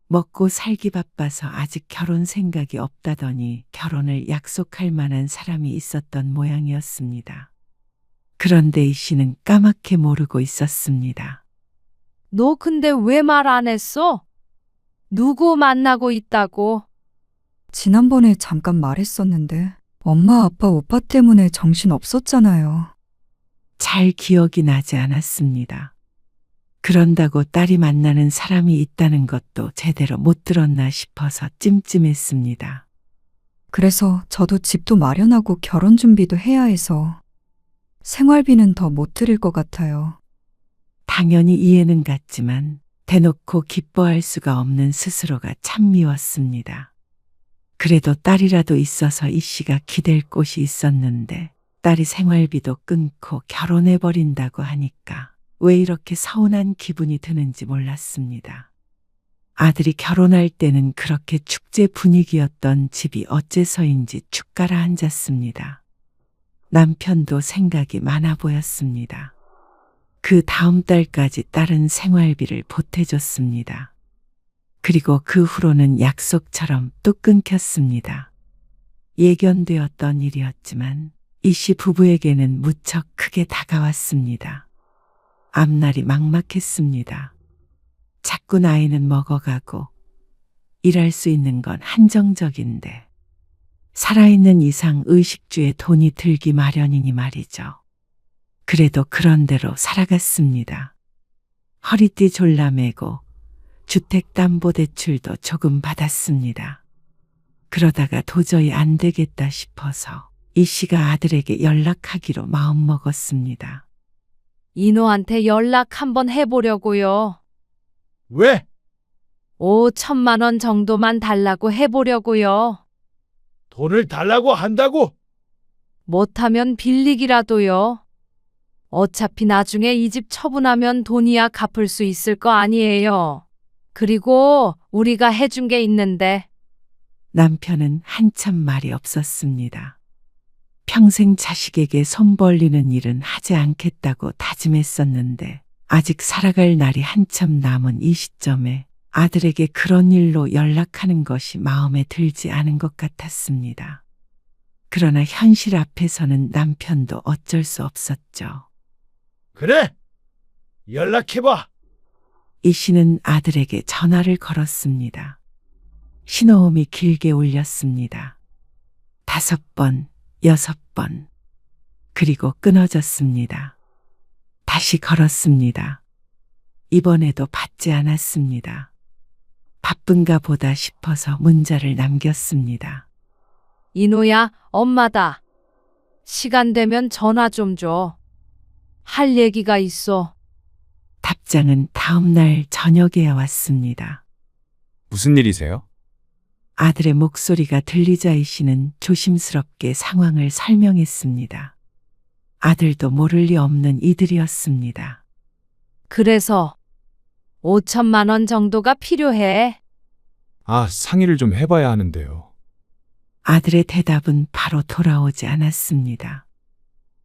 먹고 살기 바빠서 아직 결혼 생각이 없다더니 결혼을 약속할 만한 사람이 있었던 모양이었습니다. 그런데 이 씨는 까맣게 모르고 있었습니다. 너 근데 왜 말 안 했어? 누구 만나고 있다고? 지난번에 잠깐 말했었는데 엄마, 아빠, 오빠 때문에 정신 없었잖아요. 잘 기억이 나지 않았습니다. 그런다고 딸이 만나는 사람이 있다는 것도 제대로 못 들었나 싶어서 찜찜했습니다. 그래서 저도 집도 마련하고 결혼 준비도 해야 해서 생활비는 더 못 드릴 것 같아요. 당연히 이해는 갔지만 대놓고 기뻐할 수가 없는 스스로가 참 미웠습니다. 그래도 딸이라도 있어서 이 씨가 기댈 곳이 있었는데 딸이 생활비도 끊고 결혼해버린다고 하니까 왜 이렇게 서운한 기분이 드는지 몰랐습니다. 아들이 결혼할 때는 그렇게 축제 분위기였던 집이 어째서인지 축 가라앉았습니다. 남편도 생각이 많아 보였습니다. 그 다음 달까지 딸은 생활비를 보태줬습니다. 그리고 그 후로는 약속처럼 또 끊겼습니다. 예견되었던 일이었지만 이 씨 부부에게는 무척 크게 다가왔습니다. 앞날이 막막했습니다. 자꾸 나이는 먹어가고 일할 수 있는 건 한정적인데 살아있는 이상 의식주에 돈이 들기 마련이니 말이죠. 그래도 그런대로 살아갔습니다. 허리띠 졸라매고 주택담보대출도 조금 받았습니다. 그러다가 도저히 안 되겠다 싶어서 이 씨가 아들에게 연락하기로 마음먹었습니다. 인호한테 연락 한번 해보려고요. 왜? 5천만 원 정도만 달라고 해보려고요. 돈을 달라고 한다고? 못하면 빌리기라도요. 어차피 나중에 이 집 처분하면 돈이야 갚을 수 있을 거 아니에요. 그리고 우리가 해준 게 있는데. 남편은 한참 말이 없었습니다. 평생 자식에게 손 벌리는 일은 하지 않겠다고 다짐했었는데 아직 살아갈 날이 한참 남은 이 시점에 아들에게 그런 일로 연락하는 것이 마음에 들지 않은 것 같았습니다. 그러나 현실 앞에서는 남편도 어쩔 수 없었죠. 그래. 연락해봐. 이 씨는 아들에게 전화를 걸었습니다. 신호음이 길게 울렸습니다. 5번, 6번. 그리고 끊어졌습니다. 다시 걸었습니다. 이번에도 받지 않았습니다. 바쁜가 보다 싶어서 문자를 남겼습니다. 이노야, 엄마다. 시간 되면 전화 좀 줘. 할 얘기가 있어. 답장은 다음 날 저녁에 왔습니다. 무슨 일이세요? 아들의 목소리가 들리자 이 씨는 조심스럽게 상황을 설명했습니다. 아들도 모를 리 없는 이들이었습니다. 그래서 5천만 원 정도가 필요해. 아, 상의를 좀 해봐야 하는데요. 아들의 대답은 바로 돌아오지 않았습니다.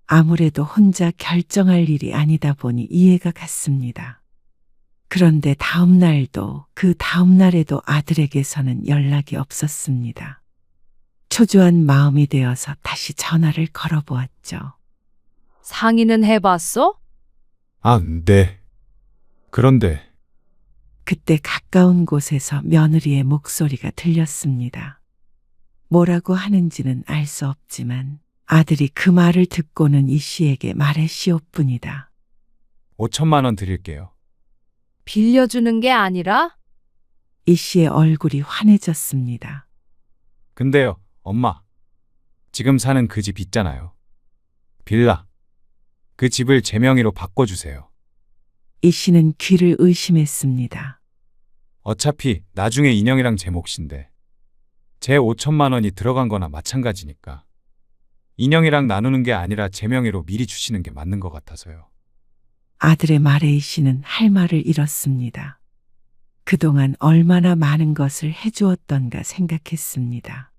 아무래도 혼자 결정할 일이 아니다 보니 이해가 갔습니다. 그런데 다음 날도 그 다음 날에도 아들에게서는 연락이 없었습니다. 초조한 마음이 되어서 다시 전화를 걸어보았죠. 상의는 해봤어? 아, 네. 그런데 그때 가까운 곳에서 며느리의 목소리가 들렸습니다. 뭐라고 하는지는 알 수 없지만 아들이 그 말을 듣고는 이 씨에게 말했시옵뿐이다. 5천만 원 드릴게요. 빌려주는 게 아니라? 이 씨의 얼굴이 환해졌습니다. 근데요, 엄마. 지금 사는 그 집 있잖아요. 빌라. 그 집을 제 명의로 바꿔주세요. 이 씨는 귀를 의심했습니다. 어차피 나중에 인형이랑 제 몫인데 제 5천만 원이 들어간 거나 마찬가지니까 인형이랑 나누는 게 아니라 제 명의로 미리 주시는 게 맞는 것 같아서요. 아들의 말에 이 씨는 할 말을 잃었습니다. 그동안 얼마나 많은 것을 해주었던가 생각했습니다.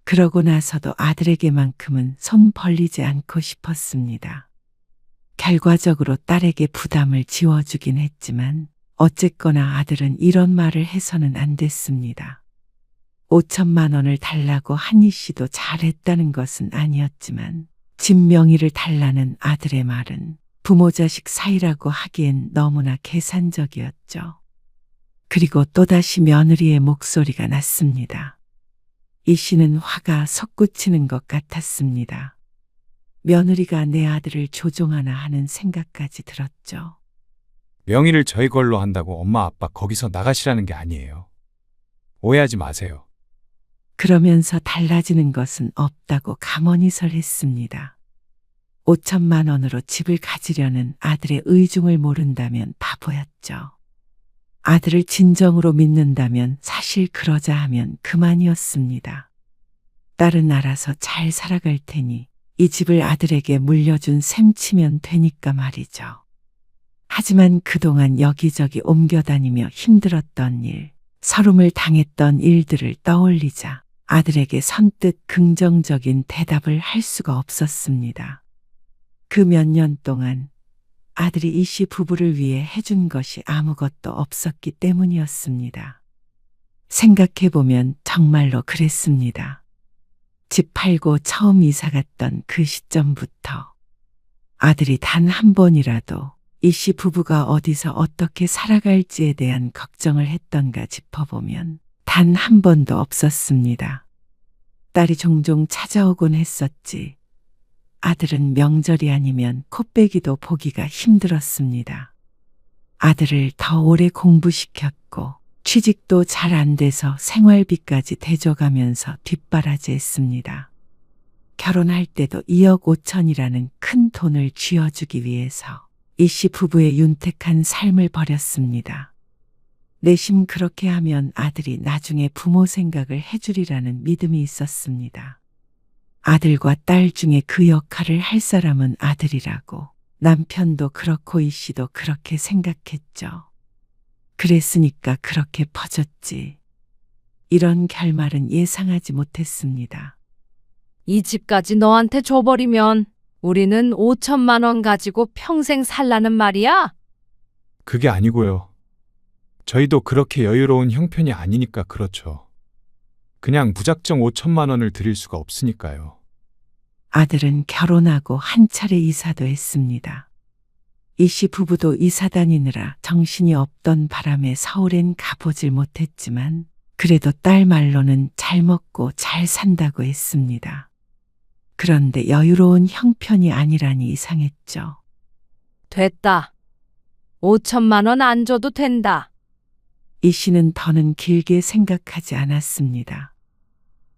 그러고 나서도 아들에게만큼은 손 벌리지 않고 싶었습니다. 결과적으로 딸에게 부담을 지워주긴 했지만 어쨌거나 아들은 이런 말을 해서는 안 됐습니다. 5천만 원을 달라고 한희 씨도 잘했다는 것은 아니었지만 집 명의를 달라는 아들의 말은 부모 자식 사이라고 하기엔 너무나 계산적이었죠. 그리고 또다시 며느리의 목소리가 났습니다. 이 씨는 화가 솟구치는 것 같았습니다. 며느리가 내 아들을 조종하나 하는 생각까지 들었죠. 명의를 저희 걸로 한다고 엄마 아빠 거기서 나가시라는 게 아니에요. 오해하지 마세요. 그러면서 달라지는 것은 없다고 가만히 설했습니다. 5천만 원으로 집을 가지려는 아들의 의중을 모른다면 바보였죠. 아들을 진정으로 믿는다면 사실 그러자 하면 그만이었습니다. 딸은 알아서 잘 살아갈 테니 이 집을 아들에게 물려준 셈 치면 되니까 말이죠. 하지만 그동안 여기저기 옮겨다니며 힘들었던 일, 서름을 당했던 일들을 떠올리자 아들에게 선뜻 긍정적인 대답을 할 수가 없었습니다. 그 몇 년 동안 아들이 이 씨 부부를 위해 해준 것이 아무것도 없었기 때문이었습니다. 생각해보면 정말로 그랬습니다. 집 팔고 처음 이사 갔던 그 시점부터 아들이 단 한 번이라도 이 씨 부부가 어디서 어떻게 살아갈지에 대한 걱정을 했던가 짚어보면 단 한 번도 없었습니다. 딸이 종종 찾아오곤 했었지. 아들은 명절이 아니면 코빼기도 보기가 힘들었습니다. 아들을 더 오래 공부시켰고 취직도 잘 안 돼서 생활비까지 대줘가면서 뒷바라지했습니다. 결혼할 때도 2억 5천이라는 큰 돈을 쥐어주기 위해서 이 씨 부부의 윤택한 삶을 버렸습니다. 내심 그렇게 하면 아들이 나중에 부모 생각을 해주리라는 믿음이 있었습니다. 아들과 딸 중에 그 역할을 할 사람은 아들이라고 남편도 그렇고 이 씨도 그렇게 생각했죠. 그랬으니까 그렇게 퍼졌지. 이런 결말은 예상하지 못했습니다. 이 집까지 너한테 줘버리면 우리는 5천만 원 가지고 평생 살라는 말이야? 그게 아니고요. 저희도 그렇게 여유로운 형편이 아니니까 그렇죠. 그냥 무작정 5천만 원을 드릴 수가 없으니까요. 아들은 결혼하고 한 차례 이사도 했습니다. 이 씨 부부도 이사 다니느라 정신이 없던 바람에 서울엔 가보질 못했지만 그래도 딸 말로는 잘 먹고 잘 산다고 했습니다. 그런데 여유로운 형편이 아니라니 이상했죠. 됐다. 5천만 원 안 줘도 된다. 이 씨는 더는 길게 생각하지 않았습니다.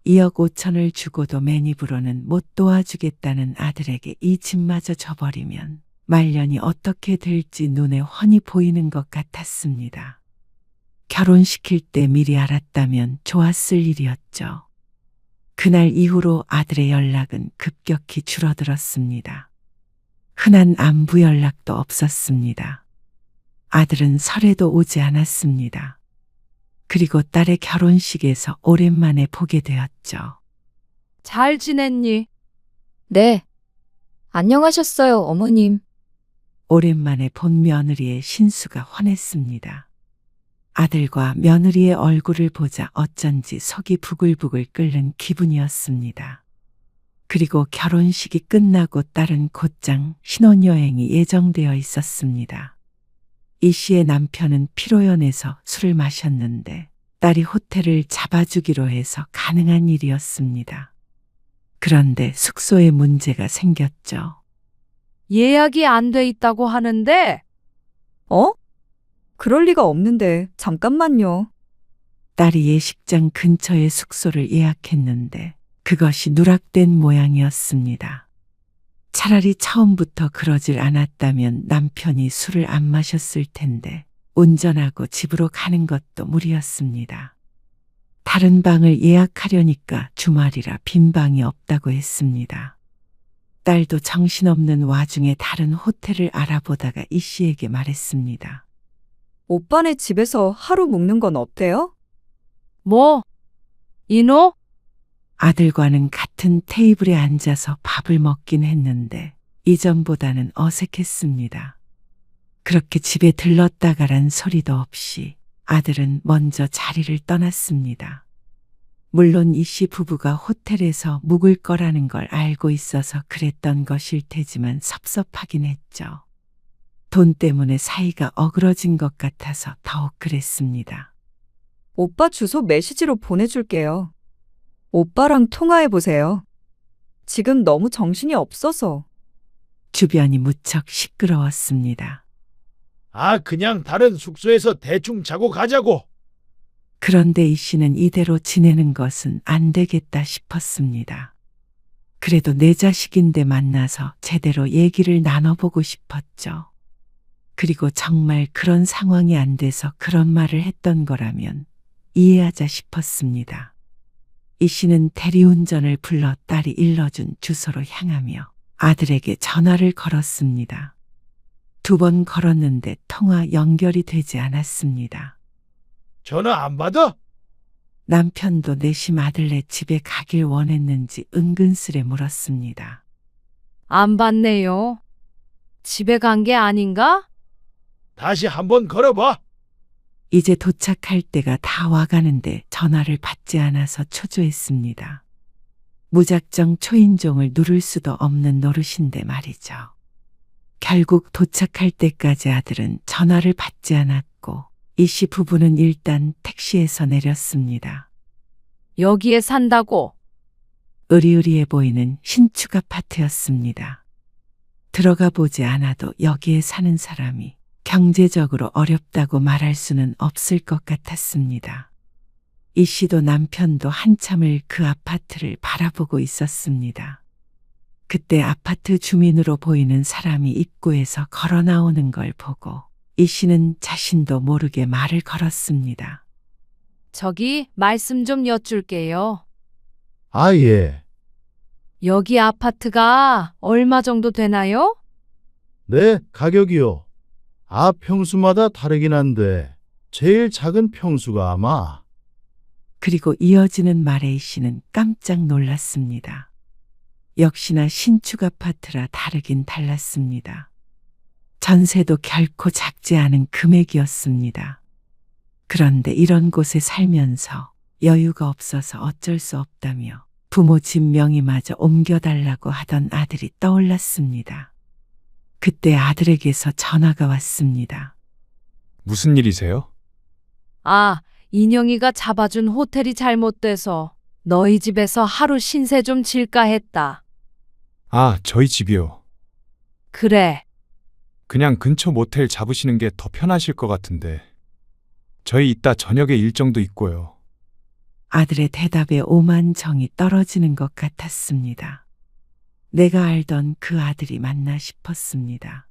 2억 5천을 주고도 맨입으로는 못 도와주겠다는 아들에게 이 집마저 줘버리면 말년이 어떻게 될지 눈에 훤히 보이는 것 같았습니다. 결혼시킬 때 미리 알았다면 좋았을 일이었죠. 그날 이후로 아들의 연락은 급격히 줄어들었습니다. 흔한 안부 연락도 없었습니다. 아들은 설에도 오지 않았습니다. 그리고 딸의 결혼식에서 오랜만에 보게 되었죠. 잘 지냈니? 네. 안녕하셨어요, 어머님. 오랜만에 본 며느리의 신수가 환했습니다. 아들과 며느리의 얼굴을 보자 어쩐지 속이 부글부글 끓는 기분이었습니다. 그리고 결혼식이 끝나고 딸은 곧장 신혼여행이 예정되어 있었습니다. 이 씨의 남편은 피로연해서 술을 마셨는데 딸이 호텔을 잡아주기로 해서 가능한 일이었습니다. 그런데 숙소에 문제가 생겼죠. 예약이 안 돼 있다고 하는데 어? 그럴 리가 없는데, 잠깐만요. 딸이 예식장 근처에 숙소를 예약했는데 그것이 누락된 모양이었습니다. 차라리 처음부터 그러질 않았다면 남편이 술을 안 마셨을 텐데 운전하고 집으로 가는 것도 무리였습니다. 다른 방을 예약하려니까 주말이라 빈 방이 없다고 했습니다. 딸도 정신없는 와중에 다른 호텔을 알아보다가 이 씨에게 말했습니다. 오빠네 집에서 하루 묵는 건 어때요? 뭐? 인호? 아들과는 같은 테이블에 앉아서 밥을 먹긴 했는데 이전보다는 어색했습니다. 그렇게 집에 들렀다가란 소리도 없이 아들은 먼저 자리를 떠났습니다. 물론 이 씨 부부가 호텔에서 묵을 거라는 걸 알고 있어서 그랬던 것일 테지만 섭섭하긴 했죠. 돈 때문에 사이가 어그러진 것 같아서 더욱 그랬습니다. 오빠 주소 메시지로 보내줄게요. 오빠랑 통화해보세요. 지금 너무 정신이 없어서. 주변이 무척 시끄러웠습니다. 아, 그냥 다른 숙소에서 대충 자고 가자고. 그런데 이 씨는 이대로 지내는 것은 안 되겠다 싶었습니다. 그래도 내 자식인데 만나서 제대로 얘기를 나눠보고 싶었죠. 그리고 정말 그런 상황이 안 돼서 그런 말을 했던 거라면 이해하자 싶었습니다. 이 씨는 대리운전을 불러 딸이 일러준 주소로 향하며 아들에게 전화를 걸었습니다. 2번 걸었는데 통화 연결이 되지 않았습니다. 전화 안 받아? 남편도 내심 아들네 집에 가길 원했는지 은근슬에 물었습니다. 안 받네요. 집에 간 게 아닌가? 다시 한번 걸어봐. 이제 도착할 때가 다 와가는데 전화를 받지 않아서 초조했습니다. 무작정 초인종을 누를 수도 없는 노릇인데 말이죠. 결국 도착할 때까지 아들은 전화를 받지 않았고 이 씨 부부는 일단 택시에서 내렸습니다. 여기에 산다고. 으리으리해 보이는 신축 아파트였습니다. 들어가 보지 않아도 여기에 사는 사람이 경제적으로 어렵다고 말할 수는 없을 것 같았습니다. 이 씨도 남편도 한참을 그 아파트를 바라보고 있었습니다. 그때 아파트 주민으로 보이는 사람이 입구에서 걸어 나오는 걸 보고 이 씨는 자신도 모르게 말을 걸었습니다. 저기 말씀 좀 여쭐게요. 아, 예. 여기 아파트가 얼마 정도 되나요? 네, 가격이요. 평수마다 다르긴 한데 제일 작은 평수가 아마 그리고 이어지는 말에 이 씨는 깜짝 놀랐습니다. 역시나 신축 아파트라 다르긴 달랐습니다. 전세도 결코 작지 않은 금액이었습니다. 그런데 이런 곳에 살면서 여유가 없어서 어쩔 수 없다며 부모 집 명의마저 옮겨달라고 하던 아들이 떠올랐습니다. 그때 아들에게서 전화가 왔습니다. 무슨 일이세요? 아, 인영이가 잡아준 호텔이 잘못돼서 너희 집에서 하루 신세 좀 질까 했다. 아, 저희 집이요. 그래. 그냥 근처 모텔 잡으시는 게 더 편하실 것 같은데. 저희 이따 저녁에 일정도 있고요. 아들의 대답에 오만 정이 떨어지는 것 같았습니다. 내가 알던 그 아들이 맞나 싶었습니다.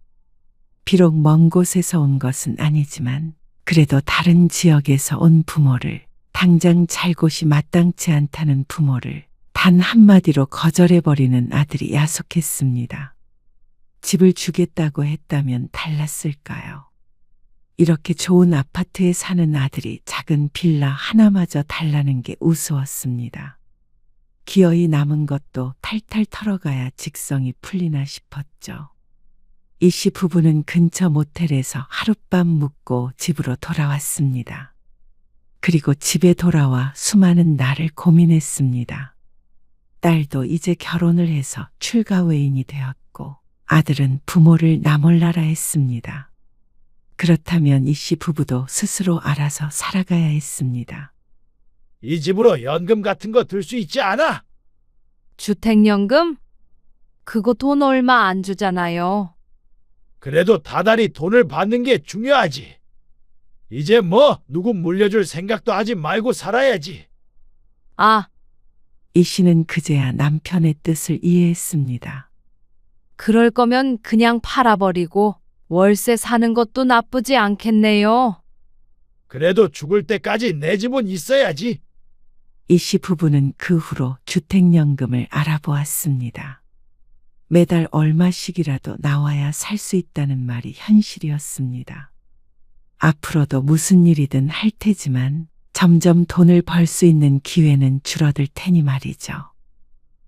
비록 먼 곳에서 온 것은 아니지만 그래도 다른 지역에서 온 부모를, 당장 잘 곳이 마땅치 않다는 부모를 단 한마디로 거절해버리는 아들이 야속했습니다. 집을 주겠다고 했다면 달랐을까요? 이렇게 좋은 아파트에 사는 아들이 작은 빌라 하나마저 달라는 게 우스웠습니다. 기어이 남은 것도 탈탈 털어가야 직성이 풀리나 싶었죠. 이 씨 부부는 근처 모텔에서 하룻밤 묵고 집으로 돌아왔습니다. 그리고 집에 돌아와 수많은 날을 고민했습니다. 딸도 이제 결혼을 해서 출가 외인이 되었고 아들은 부모를 나몰라라 했습니다. 그렇다면 이 씨 부부도 스스로 알아서 살아가야 했습니다. 이 집으로 연금 같은 거 들 수 있지 않아? 주택연금? 그거 돈 얼마 안 주잖아요. 그래도 다달이 돈을 받는 게 중요하지. 이제 누구 물려줄 생각도 하지 말고 살아야지. 아, 이 씨는 그제야 남편의 뜻을 이해했습니다. 그럴 거면 그냥 팔아버리고 월세 사는 것도 나쁘지 않겠네요. 그래도 죽을 때까지 내 집은 있어야지. 이 씨 부부는 그 후로 주택연금을 알아보았습니다. 매달 얼마씩이라도 나와야 살 수 있다는 말이 현실이었습니다. 앞으로도 무슨 일이든 할 테지만 점점 돈을 벌 수 있는 기회는 줄어들 테니 말이죠.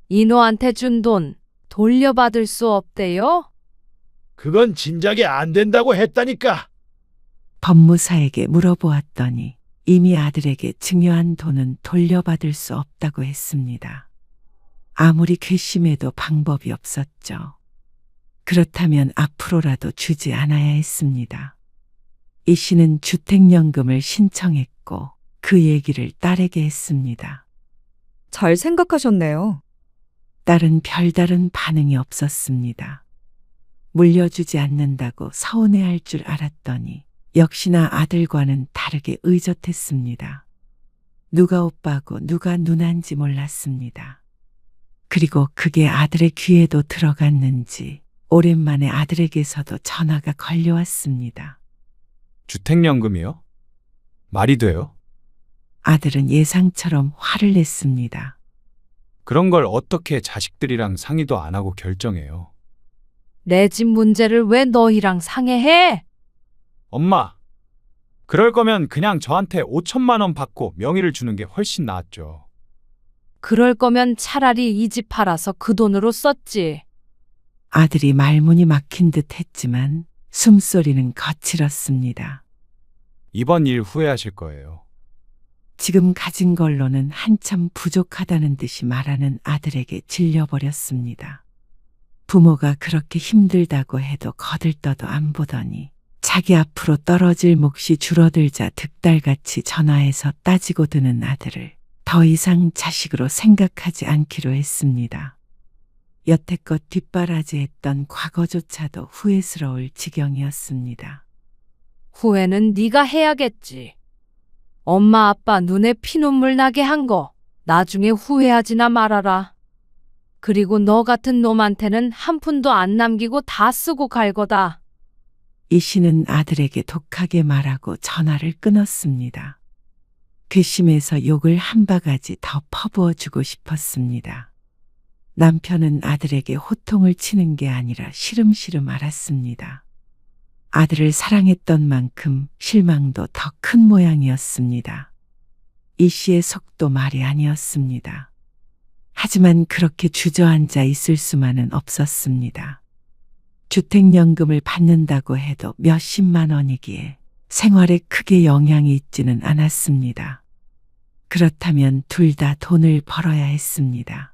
인호한테 준 돈 돌려받을 수 없대요? 그건 진작에 안 된다고 했다니까. 법무사에게 물어보았더니 이미 아들에게 증여한 돈은 돌려받을 수 없다고 했습니다. 아무리 괘씸해도 방법이 없었죠. 그렇다면 앞으로라도 주지 않아야 했습니다. 이 씨는 주택연금을 신청했고 그 얘기를 딸에게 했습니다. 잘 생각하셨네요. 딸은 별다른 반응이 없었습니다. 물려주지 않는다고 서운해할 줄 알았더니 역시나 아들과는 다르게 의젓했습니다. 누가 오빠고 누가 누나인지 몰랐습니다. 그리고 그게 아들의 귀에도 들어갔는지 오랜만에 아들에게서도 전화가 걸려왔습니다. 주택연금이요? 말이 돼요? 아들은 예상처럼 화를 냈습니다. 그런 걸 어떻게 자식들이랑 상의도 안 하고 결정해요? 내 집 문제를 왜 너희랑 상의해? 엄마, 그럴 거면 그냥 저한테 5천만 원 받고 명의를 주는 게 훨씬 낫죠. 그럴 거면 차라리 이 집 팔아서 그 돈으로 썼지. 아들이 말문이 막힌 듯 했지만 숨소리는 거칠었습니다. 이번 일 후회하실 거예요. 지금 가진 걸로는 한참 부족하다는 듯이 말하는 아들에게 질려버렸습니다. 부모가 그렇게 힘들다고 해도 거들떠도 안 보더니 자기 앞으로 떨어질 몫이 줄어들자 득달같이 전화해서 따지고 드는 아들을 더 이상 자식으로 생각하지 않기로 했습니다. 여태껏 뒷바라지했던 과거조차도 후회스러울 지경이었습니다. 후회는 네가 해야겠지. 엄마 아빠 눈에 피눈물 나게 한 거 나중에 후회하지나 말아라. 그리고 너 같은 놈한테는 한 푼도 안 남기고 다 쓰고 갈 거다. 이 씨는 아들에게 독하게 말하고 전화를 끊었습니다. 괘씸해서 욕을 한 바가지 더 퍼부어 주고 싶었습니다. 남편은 아들에게 호통을 치는 게 아니라 시름시름 앓았습니다. 아들을 사랑했던 만큼 실망도 더 큰 모양이었습니다. 이 씨의 속도 말이 아니었습니다. 하지만 그렇게 주저앉아 있을 수만은 없었습니다. 주택연금을 받는다고 해도 몇십만 원이기에 생활에 크게 영향이 있지는 않았습니다. 그렇다면 둘 다 돈을 벌어야 했습니다.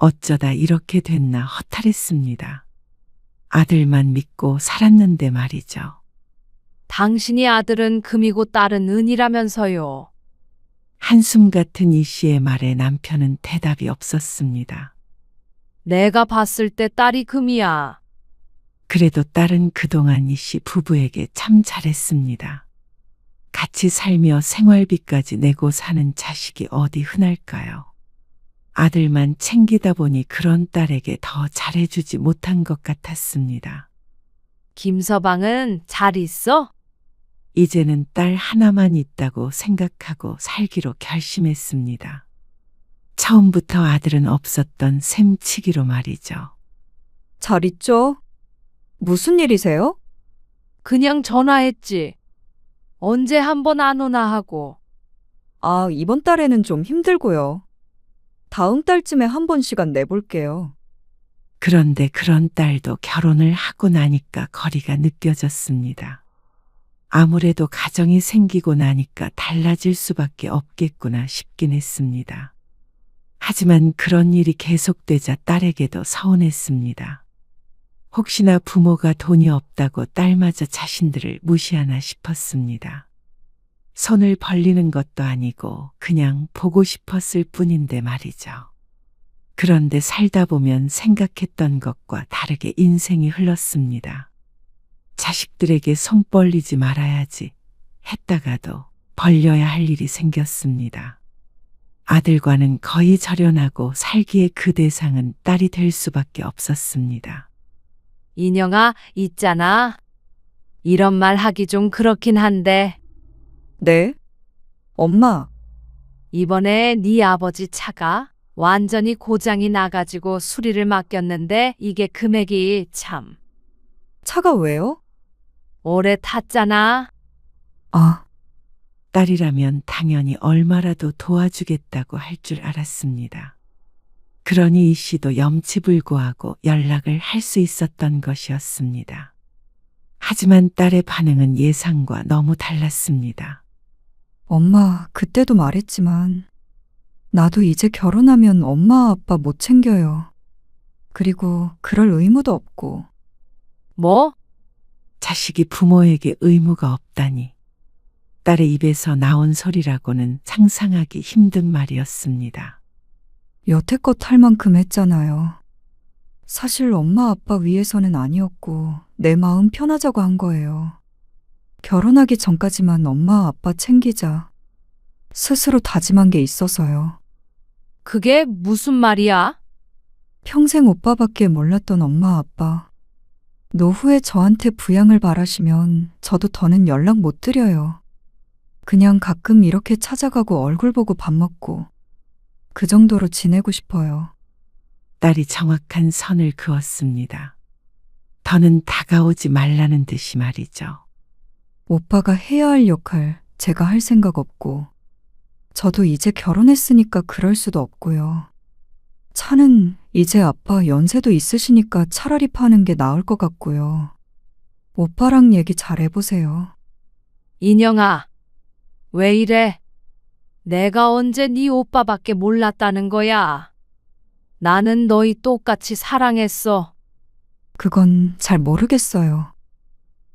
어쩌다 이렇게 됐나 허탈했습니다. 아들만 믿고 살았는데 말이죠. 당신이 아들은 금이고 딸은 은이라면서요. 한숨 같은 이 씨의 말에 남편은 대답이 없었습니다. 내가 봤을 때 딸이 금이야. 그래도 딸은 그동안 이 씨 부부에게 참 잘했습니다. 같이 살며 생활비까지 내고 사는 자식이 어디 흔할까요? 아들만 챙기다 보니 그런 딸에게 더 잘해주지 못한 것 같았습니다. 김서방은 잘 있어? 이제는 딸 하나만 있다고 생각하고 살기로 결심했습니다. 처음부터 아들은 없었던 셈치기로 말이죠. 잘 있죠? 무슨 일이세요? 그냥 전화했지. 언제 한번 안 오나 하고. 아, 이번 달에는 좀 힘들고요. 다음 달쯤에 한 번 시간 내볼게요. 그런데 그런 딸도 결혼을 하고 나니까 거리가 느껴졌습니다. 아무래도 가정이 생기고 나니까 달라질 수밖에 없겠구나 싶긴 했습니다. 하지만 그런 일이 계속되자 딸에게도 서운했습니다. 혹시나 부모가 돈이 없다고 딸마저 자신들을 무시하나 싶었습니다. 손을 벌리는 것도 아니고 그냥 보고 싶었을 뿐인데 말이죠. 그런데 살다 보면 생각했던 것과 다르게 인생이 흘렀습니다. 자식들에게 손 벌리지 말아야지 했다가도 벌려야 할 일이 생겼습니다. 아들과는 거의 절연하고 살기에 그 대상은 딸이 될 수밖에 없었습니다. 인영아, 있잖아. 이런 말 하기 좀 그렇긴 한데 네? 엄마, 이번에 네 아버지 차가 완전히 고장이 나가지고 수리를 맡겼는데 이게 금액이 참 차가 왜요? 오래 탔잖아. 아, 딸이라면 당연히 얼마라도 도와주겠다고 할 줄 알았습니다. 그러니 이 씨도 염치불고하고 연락을 할 수 있었던 것이었습니다. 하지만 딸의 반응은 예상과 너무 달랐습니다. 엄마, 그때도 말했지만 나도 이제 결혼하면 엄마 아빠 못 챙겨요. 그리고 그럴 의무도 없고. 뭐? 자식이 부모에게 의무가 없다니. 딸의 입에서 나온 소리라고는 상상하기 힘든 말이었습니다. 여태껏 할 만큼 했잖아요. 사실 엄마 아빠 위해서는 아니었고 내 마음 편하자고 한 거예요. 결혼하기 전까지만 엄마 아빠 챙기자. 스스로 다짐한 게 있어서요. 그게 무슨 말이야? 평생 오빠밖에 몰랐던 엄마 아빠. 노후에 저한테 부양을 바라시면 저도 더는 연락 못 드려요. 그냥 가끔 이렇게 찾아가고 얼굴 보고 밥 먹고 그 정도로 지내고 싶어요. 딸이 정확한 선을 그었습니다. 더는 다가오지 말라는 듯이 말이죠. 오빠가 해야 할 역할 제가 할 생각 없고 저도 이제 결혼했으니까 그럴 수도 없고요. 차는 이제 아빠 연세도 있으시니까 차라리 파는 게 나을 것 같고요. 오빠랑 얘기 잘 해보세요. 인영아, 왜 이래? 내가 언제 네 오빠밖에 몰랐다는 거야? 나는 너희 똑같이 사랑했어. 그건 잘 모르겠어요.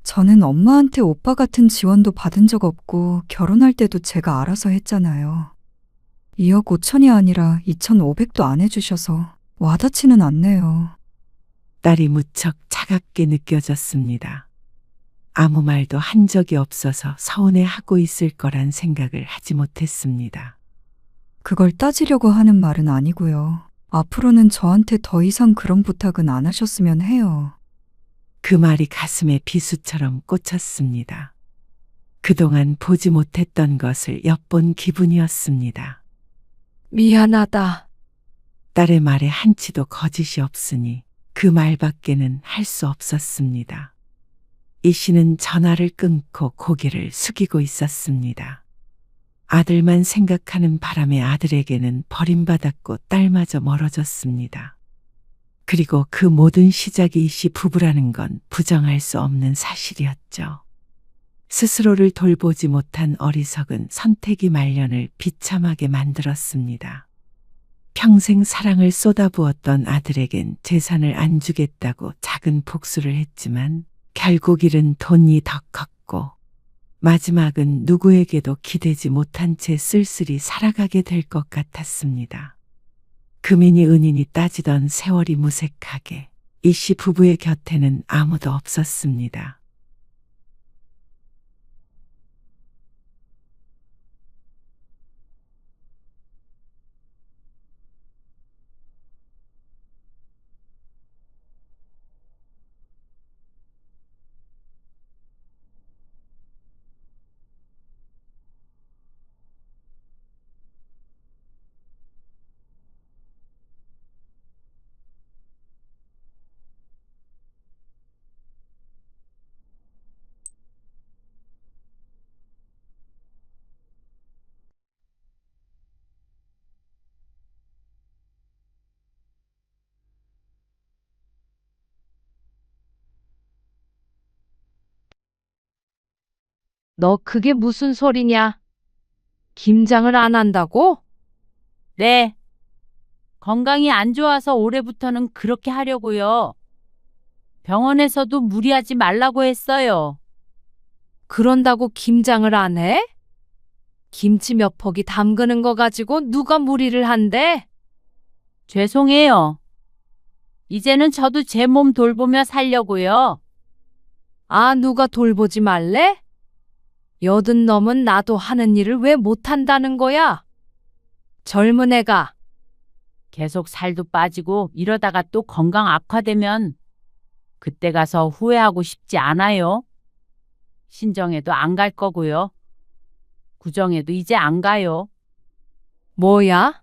저는 엄마한테 오빠 같은 지원도 받은 적 없고 결혼할 때도 제가 알아서 했잖아요. 2억 5천이 아니라 2,500도 안 해주셔서 와닿지는 않네요. 딸이 무척 차갑게 느껴졌습니다. 아무 말도 한 적이 없어서 서운해하고 있을 거란 생각을 하지 못했습니다. 그걸 따지려고 하는 말은 아니고요. 앞으로는 저한테 더 이상 그런 부탁은 안 하셨으면 해요. 그 말이 가슴에 비수처럼 꽂혔습니다. 그동안 보지 못했던 것을 엿본 기분이었습니다. 미안하다. 딸의 말에 한치도 거짓이 없으니 그 말밖에는 할 수 없었습니다. 이 씨는 전화를 끊고 고개를 숙이고 있었습니다. 아들만 생각하는 바람에 아들에게는 버림받았고 딸마저 멀어졌습니다. 그리고 그 모든 시작이 이 씨 부부라는 건 부정할 수 없는 사실이었죠. 스스로를 돌보지 못한 어리석은 선택이 말년을 비참하게 만들었습니다. 평생 사랑을 쏟아부었던 아들에겐 재산을 안 주겠다고 작은 복수를 했지만 결국 일은 돈이 더 컸고 마지막은 누구에게도 기대지 못한 채 쓸쓸히 살아가게 될 것 같았습니다. 금이니 은이니 따지던 세월이 무색하게 이 씨 부부의 곁에는 아무도 없었습니다. 너 그게 무슨 소리냐? 김장을 안 한다고? 네. 건강이 안 좋아서 올해부터는 그렇게 하려고요. 병원에서도 무리하지 말라고 했어요. 그런다고 김장을 안 해? 김치 몇 포기 담그는 거 가지고 누가 무리를 한대? 죄송해요. 이제는 저도 제 몸 돌보며 살려고요. 아, 누가 돌보지 말래? 여든 넘은 나도 하는 일을 왜 못한다는 거야? 젊은 애가. 계속 살도 빠지고 이러다가 또 건강 악화되면 그때 가서 후회하고 싶지 않아요. 신정에도 안 갈 거고요. 구정에도 이제 안 가요. 뭐야?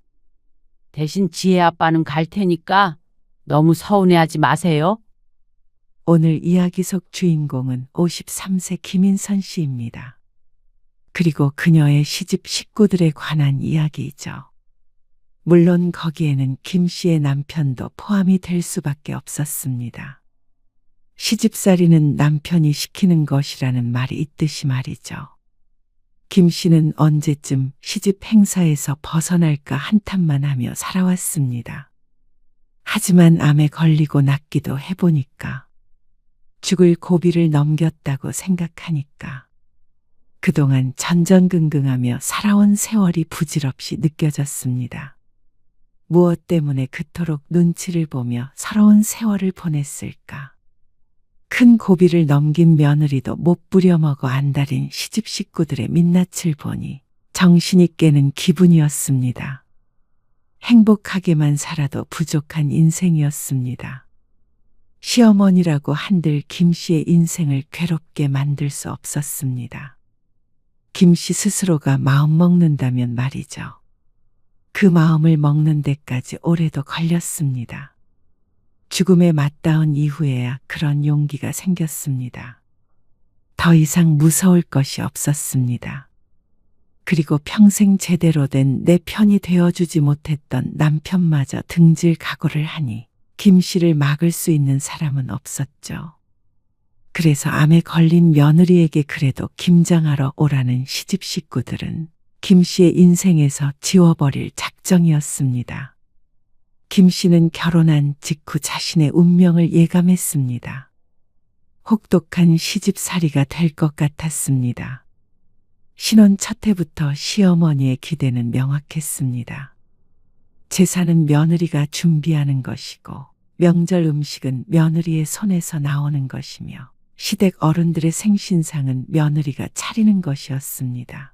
대신 지혜 아빠는 갈 테니까 너무 서운해하지 마세요. 오늘 이야기 속 주인공은 53세 김인선 씨입니다. 그리고 그녀의 시집 식구들에 관한 이야기이죠. 물론 거기에는 김 씨의 남편도 포함이 될 수밖에 없었습니다. 시집살이는 남편이 시키는 것이라는 말이 있듯이 말이죠. 김 씨는 언제쯤 시집 행사에서 벗어날까 한탄만 하며 살아왔습니다. 하지만 암에 걸리고 낫기도 해보니까 죽을 고비를 넘겼다고 생각하니까 그동안 전전긍긍하며 살아온 세월이 부질없이 느껴졌습니다. 무엇 때문에 그토록 눈치를 보며 서러운 세월을 보냈을까? 큰 고비를 넘긴 며느리도 못 부려먹어 안달인 시집 식구들의 민낯을 보니 정신이 깨는 기분이었습니다. 행복하게만 살아도 부족한 인생이었습니다. 시어머니라고 한들 김 씨의 인생을 괴롭게 만들 수 없었습니다. 김 씨 스스로가 마음 먹는다면 말이죠. 그 마음을 먹는 데까지 오래도 걸렸습니다. 죽음에 맞닿은 이후에야 그런 용기가 생겼습니다. 더 이상 무서울 것이 없었습니다. 그리고 평생 제대로 된 내 편이 되어주지 못했던 남편마저 등질 각오를 하니 김 씨를 막을 수 있는 사람은 없었죠. 그래서 암에 걸린 며느리에게 그래도 김장하러 오라는 시집 식구들은 김 씨의 인생에서 지워버릴 작정이었습니다. 김 씨는 결혼한 직후 자신의 운명을 예감했습니다. 혹독한 시집살이가 될 것 같았습니다. 신혼 첫 해부터 시어머니의 기대는 명확했습니다. 제사는 며느리가 준비하는 것이고 명절 음식은 며느리의 손에서 나오는 것이며 시댁 어른들의 생신상은 며느리가 차리는 것이었습니다.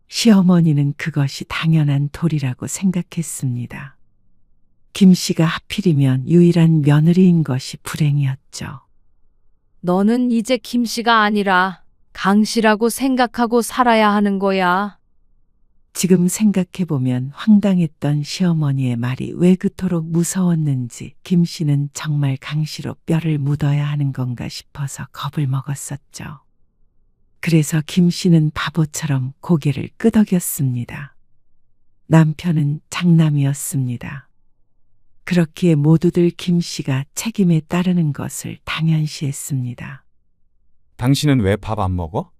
시어머니는 그것이 당연한 도리라고 생각했습니다. 김 씨가 하필이면 유일한 며느리인 것이 불행이었죠. 너는 이제 김 씨가 아니라 강 씨라고 생각하고 살아야 하는 거야. 지금 생각해보면 황당했던 시어머니의 말이 왜 그토록 무서웠는지 김 씨는 정말 강씨로 뼈를 묻어야 하는 건가 싶어서 겁을 먹었었죠. 그래서 김 씨는 바보처럼 고개를 끄덕였습니다. 남편은 장남이었습니다. 그렇기에 모두들 김 씨가 책임에 따르는 것을 당연시했습니다. 당신은 왜 밥 안 먹어?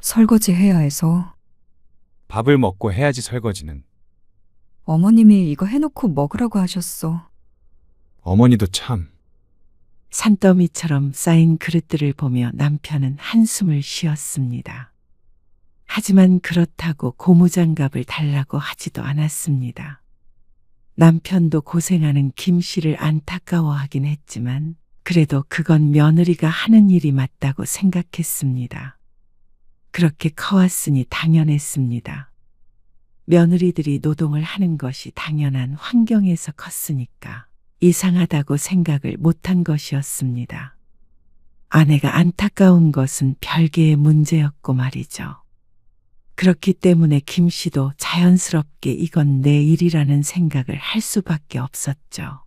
설거지 해야 해서. 밥을 먹고 해야지 설거지는. 어머님이 이거 해놓고 먹으라고 하셨어. 어머니도 참. 산더미처럼 쌓인 그릇들을 보며 남편은 한숨을 쉬었습니다. 하지만 그렇다고 고무장갑을 달라고 하지도 않았습니다. 남편도 고생하는 김 씨를 안타까워하긴 했지만 그래도 그건 며느리가 하는 일이 맞다고 생각했습니다. 그렇게 커왔으니 당연했습니다. 며느리들이 노동을 하는 것이 당연한 환경에서 컸으니까 이상하다고 생각을 못한 것이었습니다. 아내가 안타까운 것은 별개의 문제였고 말이죠. 그렇기 때문에 김 씨도 자연스럽게 이건 내 일이라는 생각을 할 수밖에 없었죠.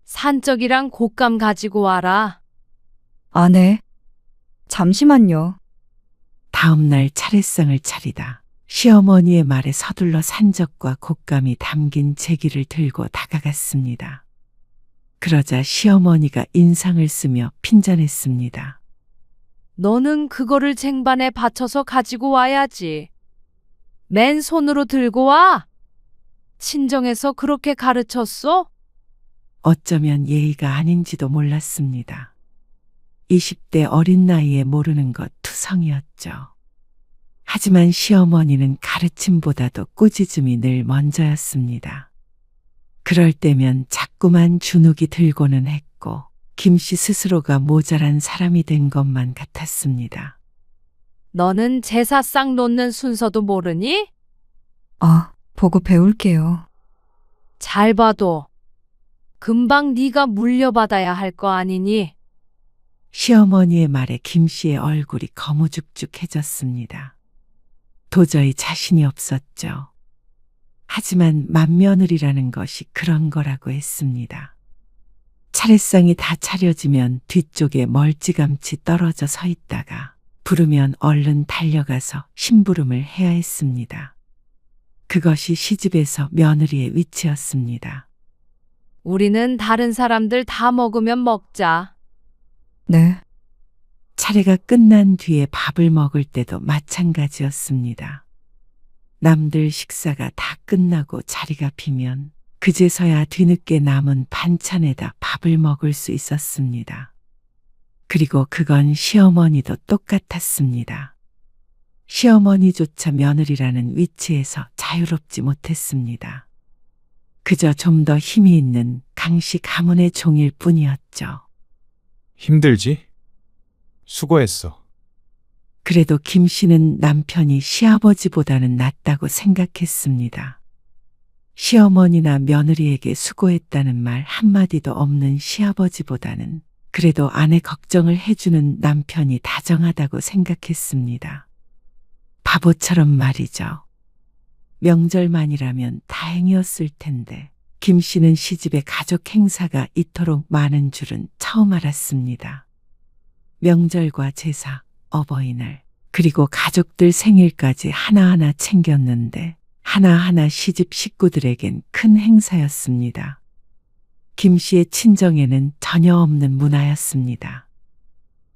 산적이랑 곶감 가지고 와라. 아네. 잠시만요. 다음 날 차례상을 차리다 시어머니의 말에 서둘러 산적과 곶감이 담긴 제기를 들고 다가갔습니다. 그러자 시어머니가 인상을 쓰며 핀잔했습니다. 너는 그거를 쟁반에 받쳐서 가지고 와야지. 맨손으로 들고 와. 친정에서 그렇게 가르쳤어? 어쩌면 예의가 아닌지도 몰랐습니다. 20대 어린 나이에 모르는 것 투성이었죠. 하지만 시어머니는 가르침보다도 꾸짖음이 늘 먼저였습니다. 그럴 때면 자꾸만 주눅이 들고는 했고 김 씨 스스로가 모자란 사람이 된 것만 같았습니다. 너는 제사상 놓는 순서도 모르니? 아, 보고 배울게요. 잘 봐도 금방 네가 물려받아야 할 거 아니니? 시어머니의 말에 김 씨의 얼굴이 거무죽죽해졌습니다. 도저히 자신이 없었죠. 하지만 맏며느리라는 것이 그런 거라고 했습니다. 차례상이 다 차려지면 뒤쪽에 멀찌감치 떨어져 서 있다가 부르면 얼른 달려가서 심부름을 해야 했습니다. 그것이 시집에서 며느리의 위치였습니다. 우리는 다른 사람들 다 먹으면 먹자. 네. 차례가 끝난 뒤에 밥을 먹을 때도 마찬가지였습니다. 남들 식사가 다 끝나고 자리가 비면 그제서야 뒤늦게 남은 반찬에다 밥을 먹을 수 있었습니다. 그리고 그건 시어머니도 똑같았습니다. 시어머니조차 며느리라는 위치에서 자유롭지 못했습니다. 그저 좀 더 힘이 있는 강씨 가문의 종일 뿐이었죠. 힘들지? 수고했어. 그래도 김 씨는 남편이 시아버지보다는 낫다고 생각했습니다. 시어머니나 며느리에게 수고했다는 말 한마디도 없는 시아버지보다는 그래도 아내 걱정을 해주는 남편이 다정하다고 생각했습니다. 바보처럼 말이죠. 명절만이라면 다행이었을 텐데 김 씨는 시집에 가족 행사가 이토록 많은 줄은 처음 알았습니다. 명절과 제사, 어버이날, 그리고 가족들 생일까지 하나하나 챙겼는데 하나하나 시집 식구들에겐 큰 행사였습니다. 김 씨의 친정에는 전혀 없는 문화였습니다.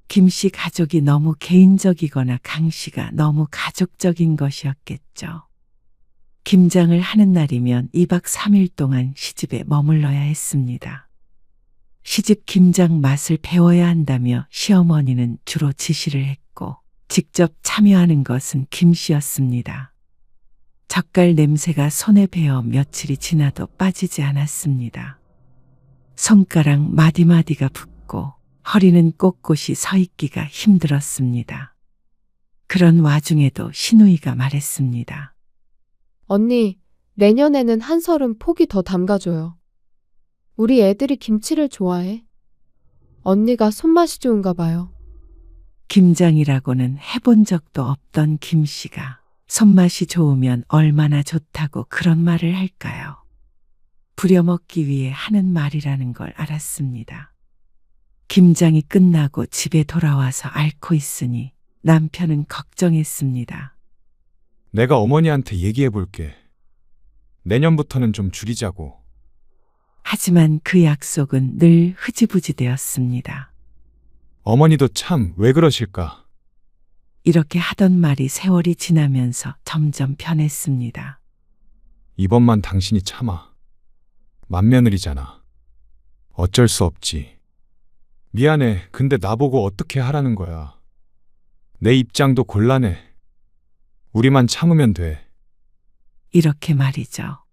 김 씨 가족이 너무 개인적이거나 강 씨가 너무 가족적인 것이었겠죠. 김장을 하는 날이면 2박 3일 동안 시집에 머물러야 했습니다. 시집 김장 맛을 배워야 한다며 시어머니는 주로 지시를 했고 직접 참여하는 것은 김 씨였습니다. 젓갈 냄새가 손에 배어 며칠이 지나도 빠지지 않았습니다. 손가락 마디마디가 붓고 허리는 꼿꼿이 서 있기가 힘들었습니다. 그런 와중에도 시누이가 말했습니다. 언니, 내년에는 한설은 폭이 더 담가줘요. 우리 애들이 김치를 좋아해. 언니가 손맛이 좋은가 봐요. 김장이라고는 해본 적도 없던 김 씨가 손맛이 좋으면 얼마나 좋다고 그런 말을 할까요? 부려먹기 위해 하는 말이라는 걸 알았습니다. 김장이 끝나고 집에 돌아와서 앓고 있으니 남편은 걱정했습니다. 내가 어머니한테 얘기해 볼게. 내년부터는 좀 줄이자고. 하지만 그 약속은 늘 흐지부지 되었습니다. 어머니도 참 왜 그러실까? 이렇게 하던 말이 세월이 지나면서 점점 변했습니다. 이번만 당신이 참아. 맏며느리잖아. 어쩔 수 없지. 미안해. 근데 나보고 어떻게 하라는 거야. 내 입장도 곤란해. 우리만 참으면 돼. 이렇게 말이죠.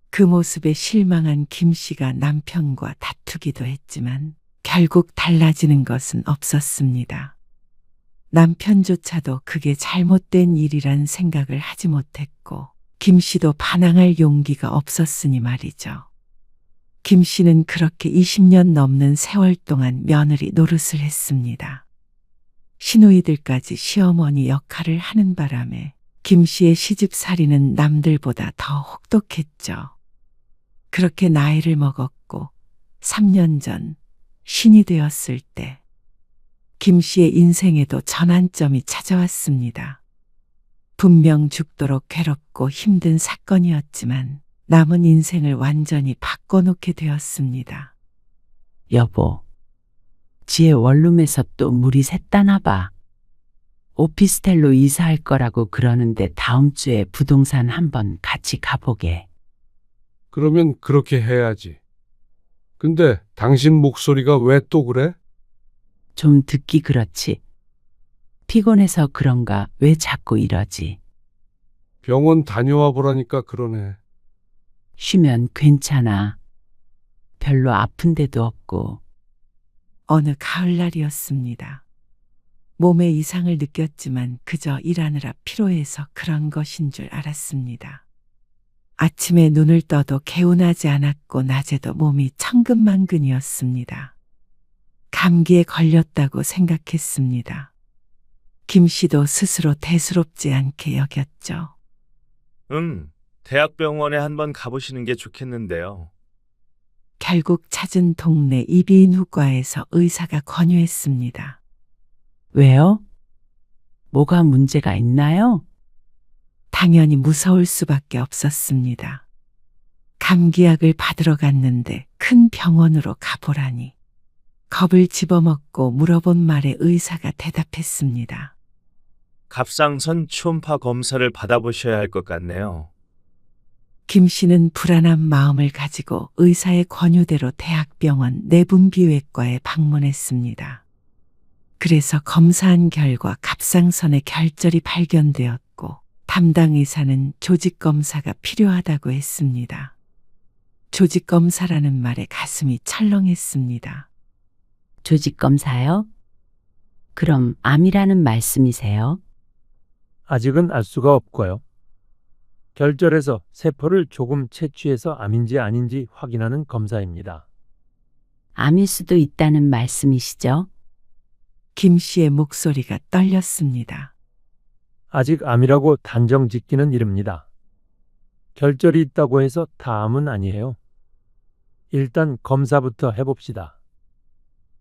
그 모습에 실망한 김 씨가 남편과 다투기도 했지만 결국 달라지는 것은 없었습니다. 남편조차도 그게 잘못된 일이란 생각을 하지 못했고 김 씨도 반항할 용기가 없었으니 말이죠. 김 씨는 그렇게 20년 넘는 세월 동안 며느리 노릇을 했습니다. 시누이들까지 시어머니 역할을 하는 바람에 김 씨의 시집살이는 남들보다 더 혹독했죠. 그렇게 나이를 먹었고 3년 전 신이 되었을 때 김 씨의 인생에도 전환점이 찾아왔습니다. 분명 죽도록 괴롭고 힘든 사건이었지만 남은 인생을 완전히 바꿔놓게 되었습니다. 여보, 지혜 원룸에서 또 물이 샜다나 봐. 오피스텔로 이사할 거라고 그러는데 다음 주에 부동산 한번 같이 가보게. 그러면 그렇게 해야지. 근데 당신 목소리가 왜 또 그래? 좀 듣기 그렇지. 피곤해서 그런가 왜 자꾸 이러지? 병원 다녀와 보라니까 그러네. 쉬면 괜찮아. 별로 아픈 데도 없고. 어느 가을날이었습니다. 몸에 이상을 느꼈지만 그저 일하느라 피로해서 그런 것인 줄 알았습니다. 아침에 눈을 떠도 개운하지 않았고 낮에도 몸이 천근만근이었습니다. 감기에 걸렸다고 생각했습니다. 김 씨도 스스로 대수롭지 않게 여겼죠. 대학병원에 한번 가보시는 게 좋겠는데요. 결국 찾은 동네 이비인후과에서 의사가 권유했습니다. 왜요? 뭐가 문제가 있나요? 당연히 무서울 수밖에 없었습니다. 감기약을 받으러 갔는데 큰 병원으로 가보라니. 겁을 집어먹고 물어본 말에 의사가 대답했습니다. 갑상선 초음파 검사를 받아보셔야 할 것 같네요. 김 씨는 불안한 마음을 가지고 의사의 권유대로 대학병원 내분비외과에 방문했습니다. 그래서 검사한 결과 갑상선에 결절이 발견되었고 담당 의사는 조직검사가 필요하다고 했습니다. 조직검사라는 말에 가슴이 철렁했습니다. 조직검사요? 그럼 암이라는 말씀이세요? 아직은 알 수가 없고요. 결절해서 세포를 조금 채취해서 암인지 아닌지 확인하는 검사입니다. 암일 수도 있다는 말씀이시죠? 김 씨의 목소리가 떨렸습니다. 아직 암이라고 단정 짓기는 이릅니다. 결절이 있다고 해서 다 암은 아니에요. 일단 검사부터 해봅시다.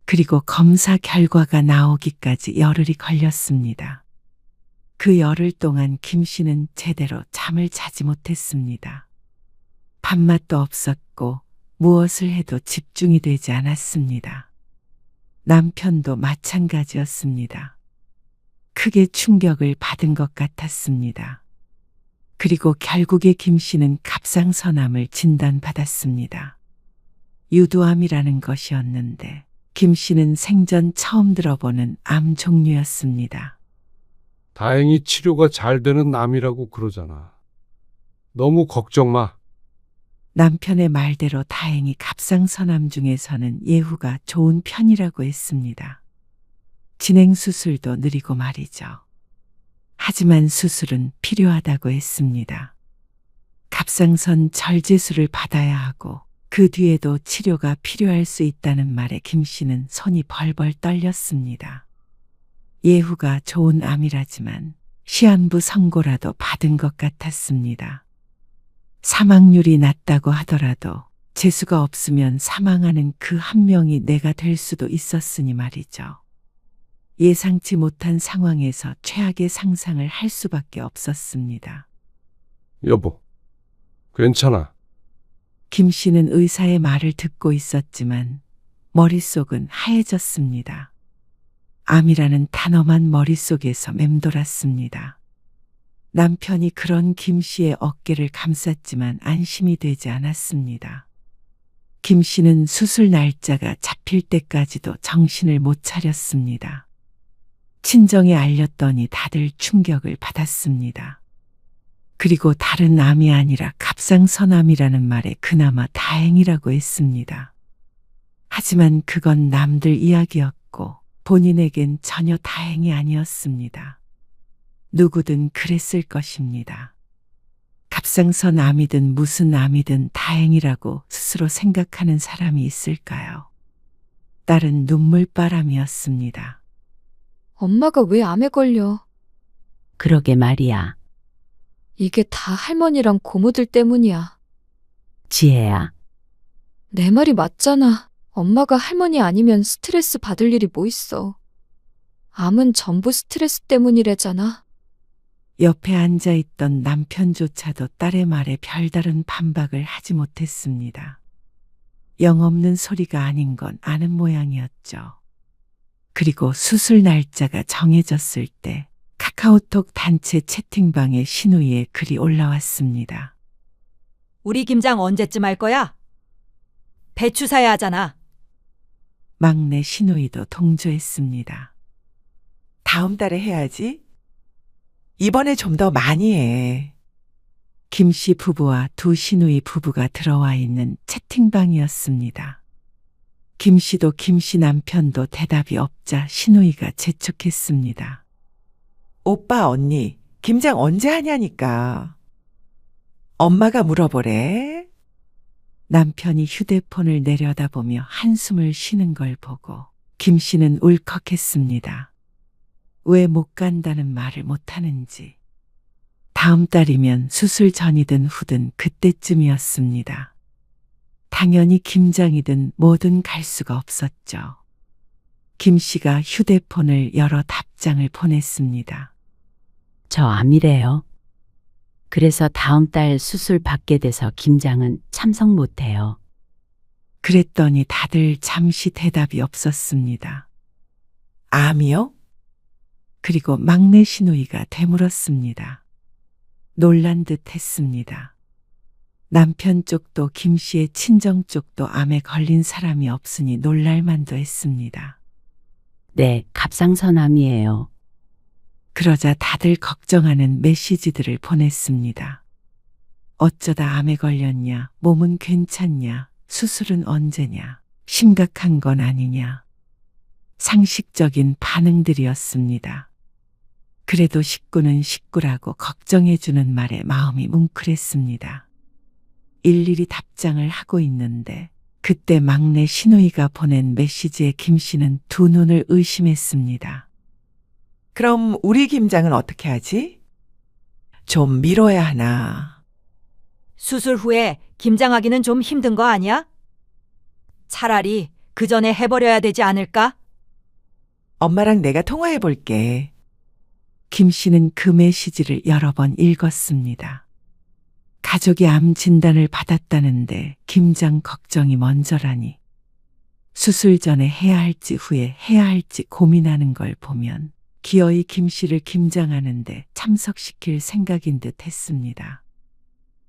그리고 검사 결과가 나오기까지 열흘이 걸렸습니다. 그 열흘 동안 김 씨는 제대로 잠을 자지 못했습니다. 밥맛도 없었고 무엇을 해도 집중이 되지 않았습니다. 남편도 마찬가지였습니다. 크게 충격을 받은 것 같았습니다. 그리고 결국에 김 씨는 갑상선암을 진단받았습니다. 유두암이라는 것이었는데 김 씨는 생전 처음 들어보는 암 종류였습니다. 다행히 치료가 잘 되는 암이라고 그러잖아. 너무 걱정 마. 남편의 말대로 다행히 갑상선암 중에서는 예후가 좋은 편이라고 했습니다. 진행 수술도 느리고 말이죠. 하지만 수술은 필요하다고 했습니다. 갑상선 절제술을 받아야 하고 그 뒤에도 치료가 필요할 수 있다는 말에 김 씨는 손이 벌벌 떨렸습니다. 예후가 좋은 암이라지만 시한부 선고라도 받은 것 같았습니다. 사망률이 낮다고 하더라도 재수가 없으면 사망하는 그 한 명이 내가 될 수도 있었으니 말이죠. 예상치 못한 상황에서 최악의 상상을 할 수밖에 없었습니다. 여보, 괜찮아. 김 씨는 의사의 말을 듣고 있었지만 머릿속은 하얘졌습니다. 암이라는 단어만 머릿속에서 맴돌았습니다. 남편이 그런 김 씨의 어깨를 감쌌지만 안심이 되지 않았습니다. 김 씨는 수술 날짜가 잡힐 때까지도 정신을 못 차렸습니다. 친정에 알렸더니 다들 충격을 받았습니다. 그리고 다른 암이 아니라 갑상선암이라는 말에 그나마 다행이라고 했습니다. 하지만 그건 남들 이야기였고 본인에겐 전혀 다행이 아니었습니다. 누구든 그랬을 것입니다. 갑상선암이든 무슨 암이든 다행이라고 스스로 생각하는 사람이 있을까요? 딸은 눈물바람이었습니다. 엄마가 왜 암에 걸려? 그러게 말이야. 이게 다 할머니랑 고모들 때문이야. 지혜야. 내 말이 맞잖아. 엄마가 할머니 아니면 스트레스 받을 일이 뭐 있어. 암은 전부 스트레스 때문이래잖아. 옆에 앉아있던 남편조차도 딸의 말에 별다른 반박을 하지 못했습니다. 영없는 소리가 아닌 건 아는 모양이었죠. 그리고 수술 날짜가 정해졌을 때 카카오톡 단체 채팅방에 신우이의 글이 올라왔습니다. 우리 김장 언제쯤 할 거야? 배추 사야 하잖아. 막내 신우이도 동조했습니다. 다음 달에 해야지. 이번에 좀 더 많이 해. 김 씨 부부와 두 신우이 부부가 들어와 있는 채팅방이었습니다. 김 씨도 김 씨 남편도 대답이 없자 신우이가 재촉했습니다. 오빠, 언니, 김장 언제 하냐니까. 엄마가 물어보래. 남편이 휴대폰을 내려다보며 한숨을 쉬는 걸 보고 김 씨는 울컥했습니다. 왜 못 간다는 말을 못하는지. 다음 달이면 수술 전이든 후든 그때쯤이었습니다. 당연히 김장이든 뭐든 갈 수가 없었죠. 김 씨가 휴대폰을 열어 답장을 보냈습니다. 저 암이래요. 그래서 다음 달 수술 받게 돼서 김장은 참석 못해요. 그랬더니 다들 잠시 대답이 없었습니다. 암이요? 그리고 막내 신우이가 되물었습니다. 놀란 듯 했습니다. 남편 쪽도 김 씨의 친정 쪽도 암에 걸린 사람이 없으니 놀랄만도 했습니다. 네, 갑상선암이에요. 그러자 다들 걱정하는 메시지들을 보냈습니다. 어쩌다 암에 걸렸냐, 몸은 괜찮냐, 수술은 언제냐, 심각한 건 아니냐. 상식적인 반응들이었습니다. 그래도 식구는 식구라고 걱정해주는 말에 마음이 뭉클했습니다. 일일이 답장을 하고 있는데 그때 막내 신우이가 보낸 메시지에 김 씨는 두 눈을 의심했습니다. 그럼 우리 김장은 어떻게 하지? 좀 미뤄야 하나? 수술 후에 김장하기는 좀 힘든 거 아니야? 차라리 그 전에 해버려야 되지 않을까? 엄마랑 내가 통화해 볼게. 김 씨는 그 메시지를 여러 번 읽었습니다. 가족이 암 진단을 받았다는데 김장 걱정이 먼저라니. 수술 전에 해야 할지 후에 해야 할지 고민하는 걸 보면 기어이 김 씨를 김장하는데 참석시킬 생각인 듯 했습니다.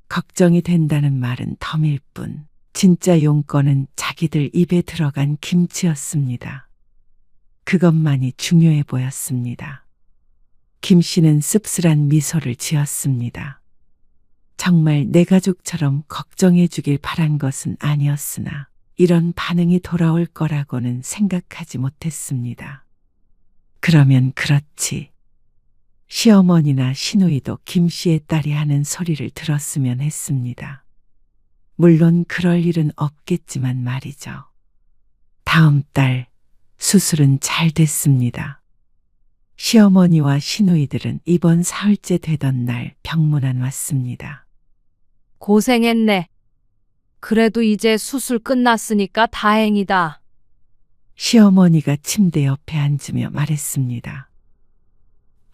걱정이 된다는 말은 덤일 뿐 진짜 용건은 자기들 입에 들어간 김치였습니다. 그것만이 중요해 보였습니다. 김 씨는 씁쓸한 미소를 지었습니다. 정말 내 가족처럼 걱정해 주길 바란 것은 아니었으나 이런 반응이 돌아올 거라고는 생각하지 못했습니다. 그러면 그렇지. 시어머니나 시누이도 김 씨의 딸이 하는 소리를 들었으면 했습니다. 물론 그럴 일은 없겠지만 말이죠. 다음 달 수술은 잘 됐습니다. 시어머니와 시누이들은 이번 사흘째 되던 날 병문안 왔습니다. 고생했네. 그래도 이제 수술 끝났으니까 다행이다. 시어머니가 침대 옆에 앉으며 말했습니다.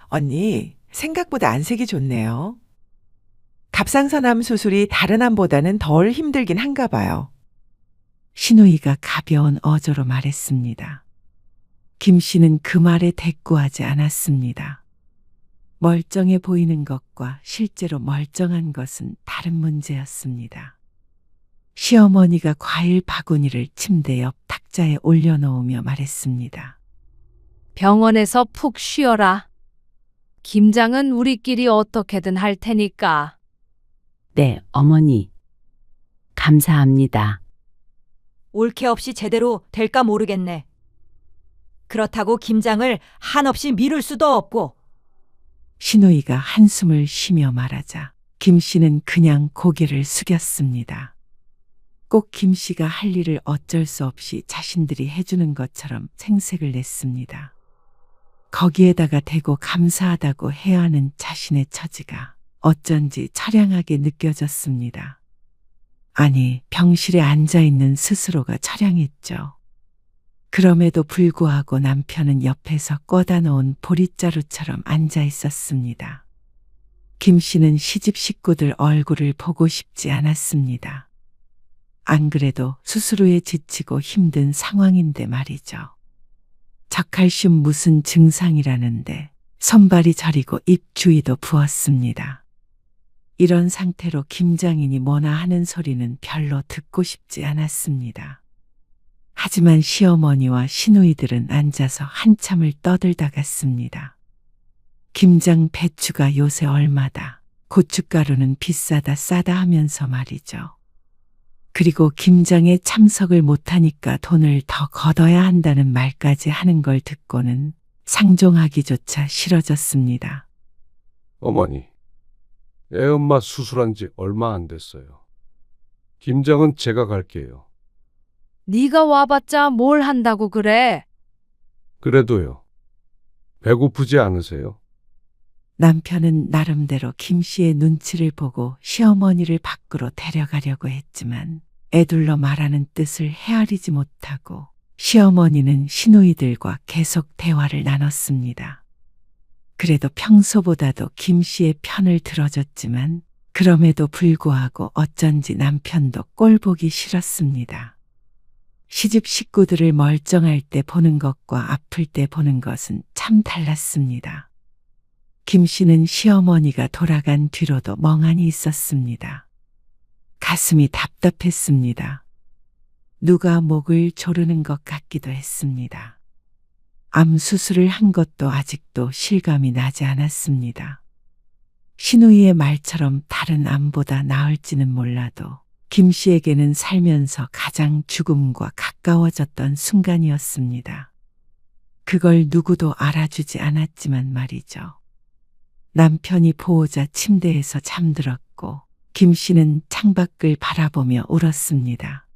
언니, 생각보다 안색이 좋네요. 갑상선암 수술이 다른 암보다는 덜 힘들긴 한가 봐요. 시누이가 가벼운 어조로 말했습니다. 김 씨는 그 말에 대꾸하지 않았습니다. 멀쩡해 보이는 것과 실제로 멀쩡한 것은 다른 문제였습니다. 시어머니가 과일 바구니를 침대 옆 탁자에 올려놓으며 말했습니다. 병원에서 푹 쉬어라. 김장은 우리끼리 어떻게든 할 테니까. 네, 어머니. 감사합니다. 올케 없이 제대로 될까 모르겠네. 그렇다고 김장을 한없이 미룰 수도 없고. 시누이가 한숨을 쉬며 말하자 김 씨는 그냥 고개를 숙였습니다. 꼭 김 씨가 할 일을 어쩔 수 없이 자신들이 해주는 것처럼 생색을 냈습니다. 거기에다가 대고 감사하다고 해야 하는 자신의 처지가 어쩐지 처량하게 느껴졌습니다. 아니, 병실에 앉아있는 스스로가 처량했죠. 그럼에도 불구하고 남편은 옆에서 꺼다 놓은 보릿자루처럼 앉아 있었습니다. 김 씨는 시집 식구들 얼굴을 보고 싶지 않았습니다. 안 그래도 수술 후에 지치고 힘든 상황인데 말이죠. 적칼슘 무슨 증상이라는데 손발이 저리고 입 주위도 부었습니다. 이런 상태로 김장인이 뭐나 하는 소리는 별로 듣고 싶지 않았습니다. 하지만 시어머니와 시누이들은 앉아서 한참을 떠들다 갔습니다. 김장 배추가 요새 얼마다, 고춧가루는 비싸다 싸다 하면서 말이죠. 그리고 김장에 참석을 못하니까 돈을 더 걷어야 한다는 말까지 하는 걸 듣고는 상종하기조차 싫어졌습니다. 어머니, 애엄마 수술한 지 얼마 안 됐어요. 김장은 제가 갈게요. 네가 와봤자 뭘 한다고 그래. 그래도요. 배고프지 않으세요? 남편은 나름대로 김 씨의 눈치를 보고 시어머니를 밖으로 데려가려고 했지만 애둘러 말하는 뜻을 헤아리지 못하고 시어머니는 시누이들과 계속 대화를 나눴습니다. 그래도 평소보다도 김 씨의 편을 들어줬지만 그럼에도 불구하고 어쩐지 남편도 꼴보기 싫었습니다. 시집 식구들을 멀쩡할 때 보는 것과 아플 때 보는 것은 참 달랐습니다. 김 씨는 시어머니가 돌아간 뒤로도 멍하니 있었습니다. 가슴이 답답했습니다. 누가 목을 조르는 것 같기도 했습니다. 암 수술을 한 것도 아직도 실감이 나지 않았습니다. 시누이의 말처럼 다른 암보다 나을지는 몰라도 김 씨에게는 살면서 가장 죽음과 가까워졌던 순간이었습니다. 그걸 누구도 알아주지 않았지만 말이죠. 남편이 보호자 침대에서 잠들었고 김 씨는 창밖을 바라보며 울었습니다.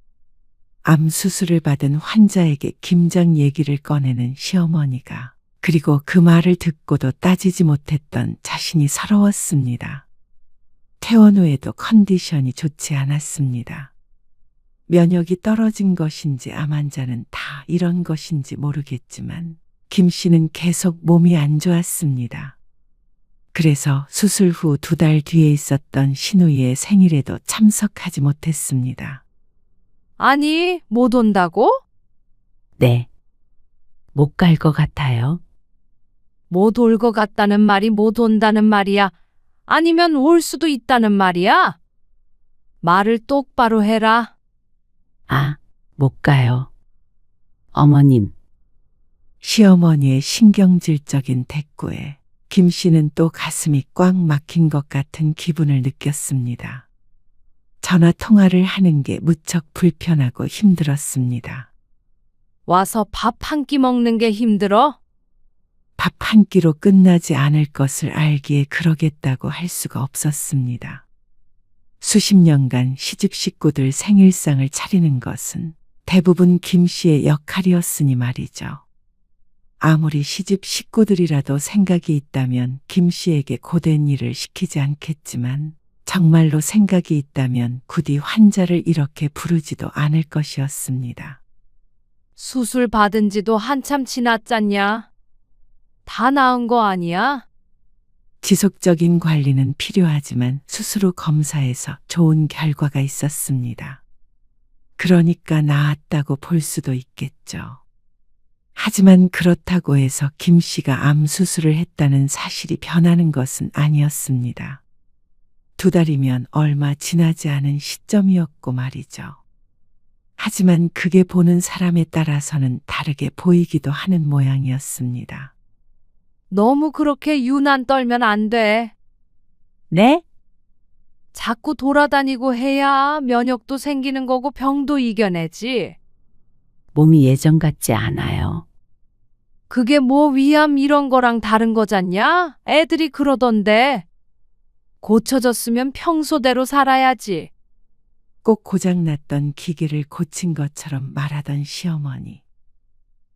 암 수술을 받은 환자에게 김장 얘기를 꺼내는 시어머니가 그리고 그 말을 듣고도 따지지 못했던 자신이 서러웠습니다. 퇴원 후에도 컨디션이 좋지 않았습니다. 면역이 떨어진 것인지 암 환자는 다 이런 것인지 모르겠지만 김 씨는 계속 몸이 안 좋았습니다. 그래서 수술 후 2달 뒤에 있었던 시누이의 생일에도 참석하지 못했습니다. 아니, 못 온다고? 네. 못 갈 것 같아요. 못 올 것 같다는 말이 못 온다는 말이야? 아니면 올 수도 있다는 말이야? 말을 똑바로 해라. 아, 못 가요. 어머님. 시어머니의 신경질적인 대꾸에 김 씨는 또 가슴이 꽉 막힌 것 같은 기분을 느꼈습니다. 전화 통화를 하는 게 무척 불편하고 힘들었습니다. 와서 밥 한 끼 먹는 게 힘들어? 밥 한 끼로 끝나지 않을 것을 알기에 그러겠다고 할 수가 없었습니다. 수십 년간 시집 식구들 생일상을 차리는 것은 대부분 김 씨의 역할이었으니 말이죠. 아무리 시집 식구들이라도 생각이 있다면 김 씨에게 고된 일을 시키지 않겠지만 정말로 생각이 있다면 부디 환자를 이렇게 부르지도 않을 것이었습니다. 수술 받은 지도 한참 지났잖냐? 다 나은 거 아니야? 지속적인 관리는 필요하지만 수술 후 검사에서 좋은 결과가 있었습니다. 그러니까 나았다고 볼 수도 있겠죠. 하지만 그렇다고 해서 김 씨가 암 수술을 했다는 사실이 변하는 것은 아니었습니다. 2달이면 얼마 지나지 않은 시점이었고 말이죠. 하지만 그게 보는 사람에 따라서는 다르게 보이기도 하는 모양이었습니다. 너무 그렇게 유난 떨면 안 돼. 네? 자꾸 돌아다니고 해야 면역도 생기는 거고 병도 이겨내지. 몸이 예전 같지 않아요. 그게 뭐 위암 이런 거랑 다른 거잖냐? 애들이 그러던데. 고쳐졌으면 평소대로 살아야지. 꼭 고장났던 기계를 고친 것처럼 말하던 시어머니.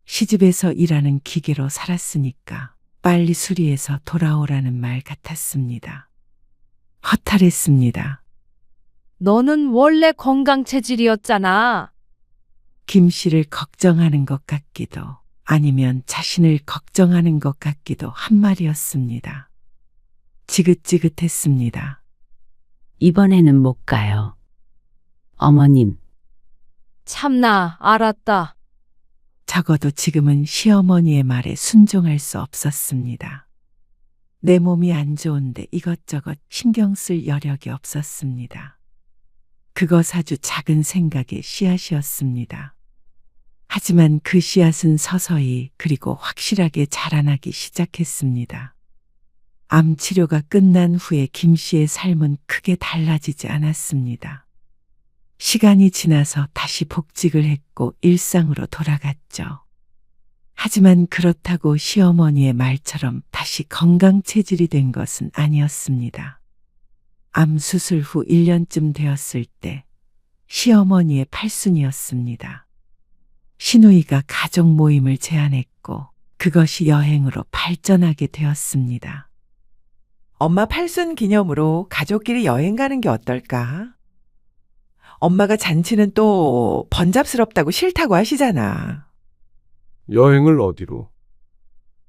시집에서 일하는 기계로 살았으니까 빨리 수리해서 돌아오라는 말 같았습니다. 허탈했습니다. 너는 원래 건강 체질이었잖아. 김 씨를 걱정하는 것 같기도 아니면 자신을 걱정하는 것 같기도 한 말이었습니다. 지긋지긋했습니다. 이번에는 못 가요. 어머님. 참나, 알았다. 적어도 지금은 시어머니의 말에 순종할 수 없었습니다. 내 몸이 안 좋은데 이것저것 신경 쓸 여력이 없었습니다. 그것 아주 작은 생각의 씨앗이었습니다. 하지만 그 씨앗은 서서히 그리고 확실하게 자라나기 시작했습니다. 암 치료가 끝난 후에 김 씨의 삶은 크게 달라지지 않았습니다. 시간이 지나서 다시 복직을 했고 일상으로 돌아갔죠. 하지만 그렇다고 시어머니의 말처럼 다시 건강 체질이 된 것은 아니었습니다. 암 수술 후 1년쯤 되었을 때 시어머니의 팔순이었습니다. 시누이가 가족 모임을 제안했고 그것이 여행으로 발전하게 되었습니다. 엄마 팔순 기념으로 가족끼리 여행 가는 게 어떨까? 엄마가 잔치는 또 번잡스럽다고 싫다고 하시잖아. 여행을 어디로?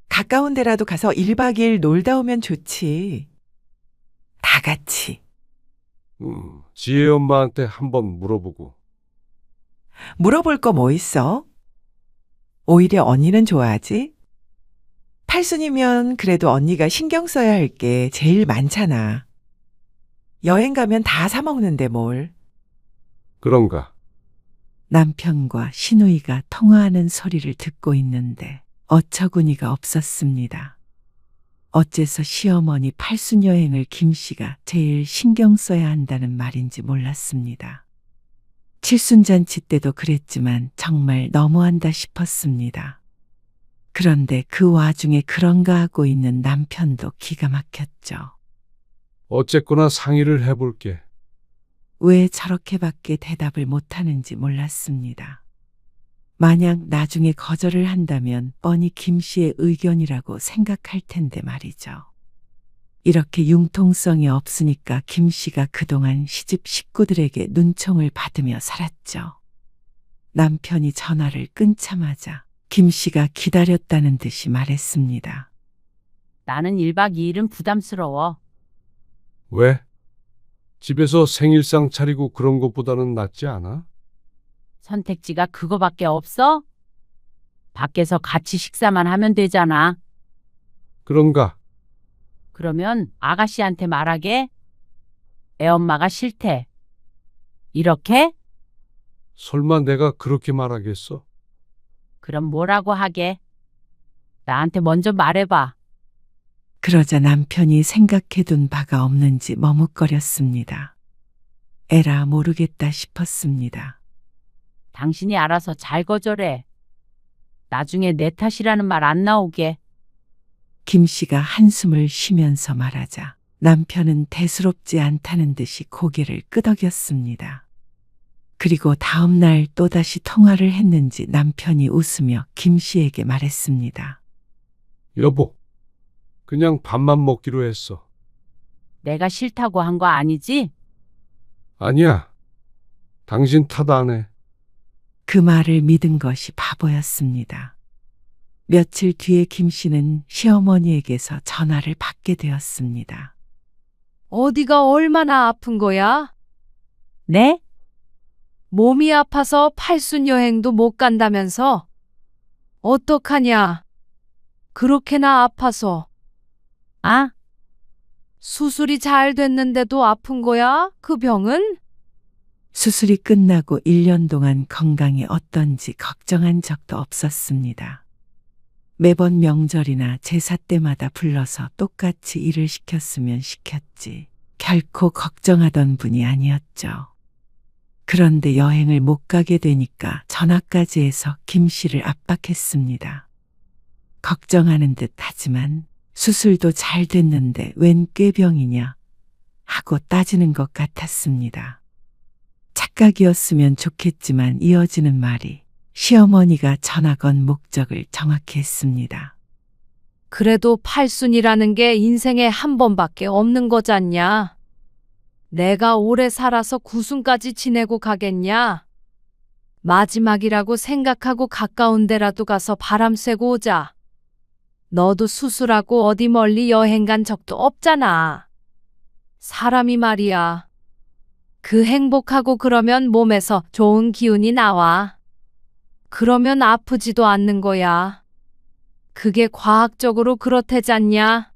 가까운 데라도 가서 1박 2일 놀다 오면 좋지. 다 같이. 지혜 엄마한테 한번 물어보고. 물어볼 거 뭐 있어? 오히려 언니는 좋아하지? 팔순이면 그래도 언니가 신경 써야 할 게 제일 많잖아. 여행 가면 다 사 먹는데 뭘. 그런가? 남편과 시누이가 통화하는 소리를 듣고 있는데 어처구니가 없었습니다. 어째서 시어머니 팔순 여행을 김 씨가 제일 신경 써야 한다는 말인지 몰랐습니다. 칠순잔치 때도 그랬지만 정말 너무한다 싶었습니다. 그런데 그 와중에 그런가 하고 있는 남편도 기가 막혔죠. 어쨌거나 상의를 해볼게. 왜 저렇게밖에 대답을 못하는지 몰랐습니다. 만약 나중에 거절을 한다면 뻔히 김 씨의 의견이라고 생각할 텐데 말이죠. 이렇게 융통성이 없으니까 김 씨가 그동안 시집 식구들에게 눈총을 받으며 살았죠. 남편이 전화를 끊자마자 김 씨가 기다렸다는 듯이 말했습니다. 나는 1박 2일은 부담스러워. 왜? 집에서 생일상 차리고 그런 것보다는 낫지 않아? 선택지가 그거밖에 없어? 밖에서 같이 식사만 하면 되잖아. 그런가? 그러면 아가씨한테 말하게? 애엄마가 싫대. 이렇게? 설마 내가 그렇게 말하겠어? 그럼 뭐라고 하게? 나한테 먼저 말해봐. 그러자 남편이 생각해둔 바가 없는지 머뭇거렸습니다. 에라 모르겠다 싶었습니다. 당신이 알아서 잘 거절해. 나중에 내 탓이라는 말 안 나오게. 김 씨가 한숨을 쉬면서 말하자 남편은 대수롭지 않다는 듯이 고개를 끄덕였습니다. 그리고 다음 날 또다시 통화를 했는지 남편이 웃으며 김 씨에게 말했습니다. 여보, 그냥 밥만 먹기로 했어. 내가 싫다고 한 거 아니지? 아니야. 당신 탓 안 해. 그 말을 믿은 것이 바보였습니다. 며칠 뒤에 김 씨는 시어머니에게서 전화를 받게 되었습니다. 어디가 얼마나 아픈 거야? 네? 몸이 아파서 팔순 여행도 못 간다면서? 어떡하냐? 그렇게나 아파서. 아, 수술이 잘 됐는데도 아픈 거야? 그 병은? 수술이 끝나고 1년 동안 건강이 어떤지 걱정한 적도 없었습니다. 매번 명절이나 제사 때마다 불러서 똑같이 일을 시켰으면 시켰지 결코 걱정하던 분이 아니었죠. 그런데 여행을 못 가게 되니까 전화까지 해서 김 씨를 압박했습니다. 걱정하는 듯 하지만 수술도 잘 됐는데 웬 꾀병이냐 하고 따지는 것 같았습니다. 착각이었으면 좋겠지만 이어지는 말이 시어머니가 전화 건 목적을 정확히 했습니다. 그래도 팔순이라는 게 인생에 한 번밖에 없는 거잖냐? 내가 오래 살아서 구순까지 지내고 가겠냐? 마지막이라고 생각하고 가까운 데라도 가서 바람 쐬고 오자. 너도 수술하고 어디 멀리 여행 간 적도 없잖아. 사람이 말이야. 그 행복하고 그러면 몸에서 좋은 기운이 나와. 그러면 아프지도 않는 거야. 그게 과학적으로 그렇대잖냐?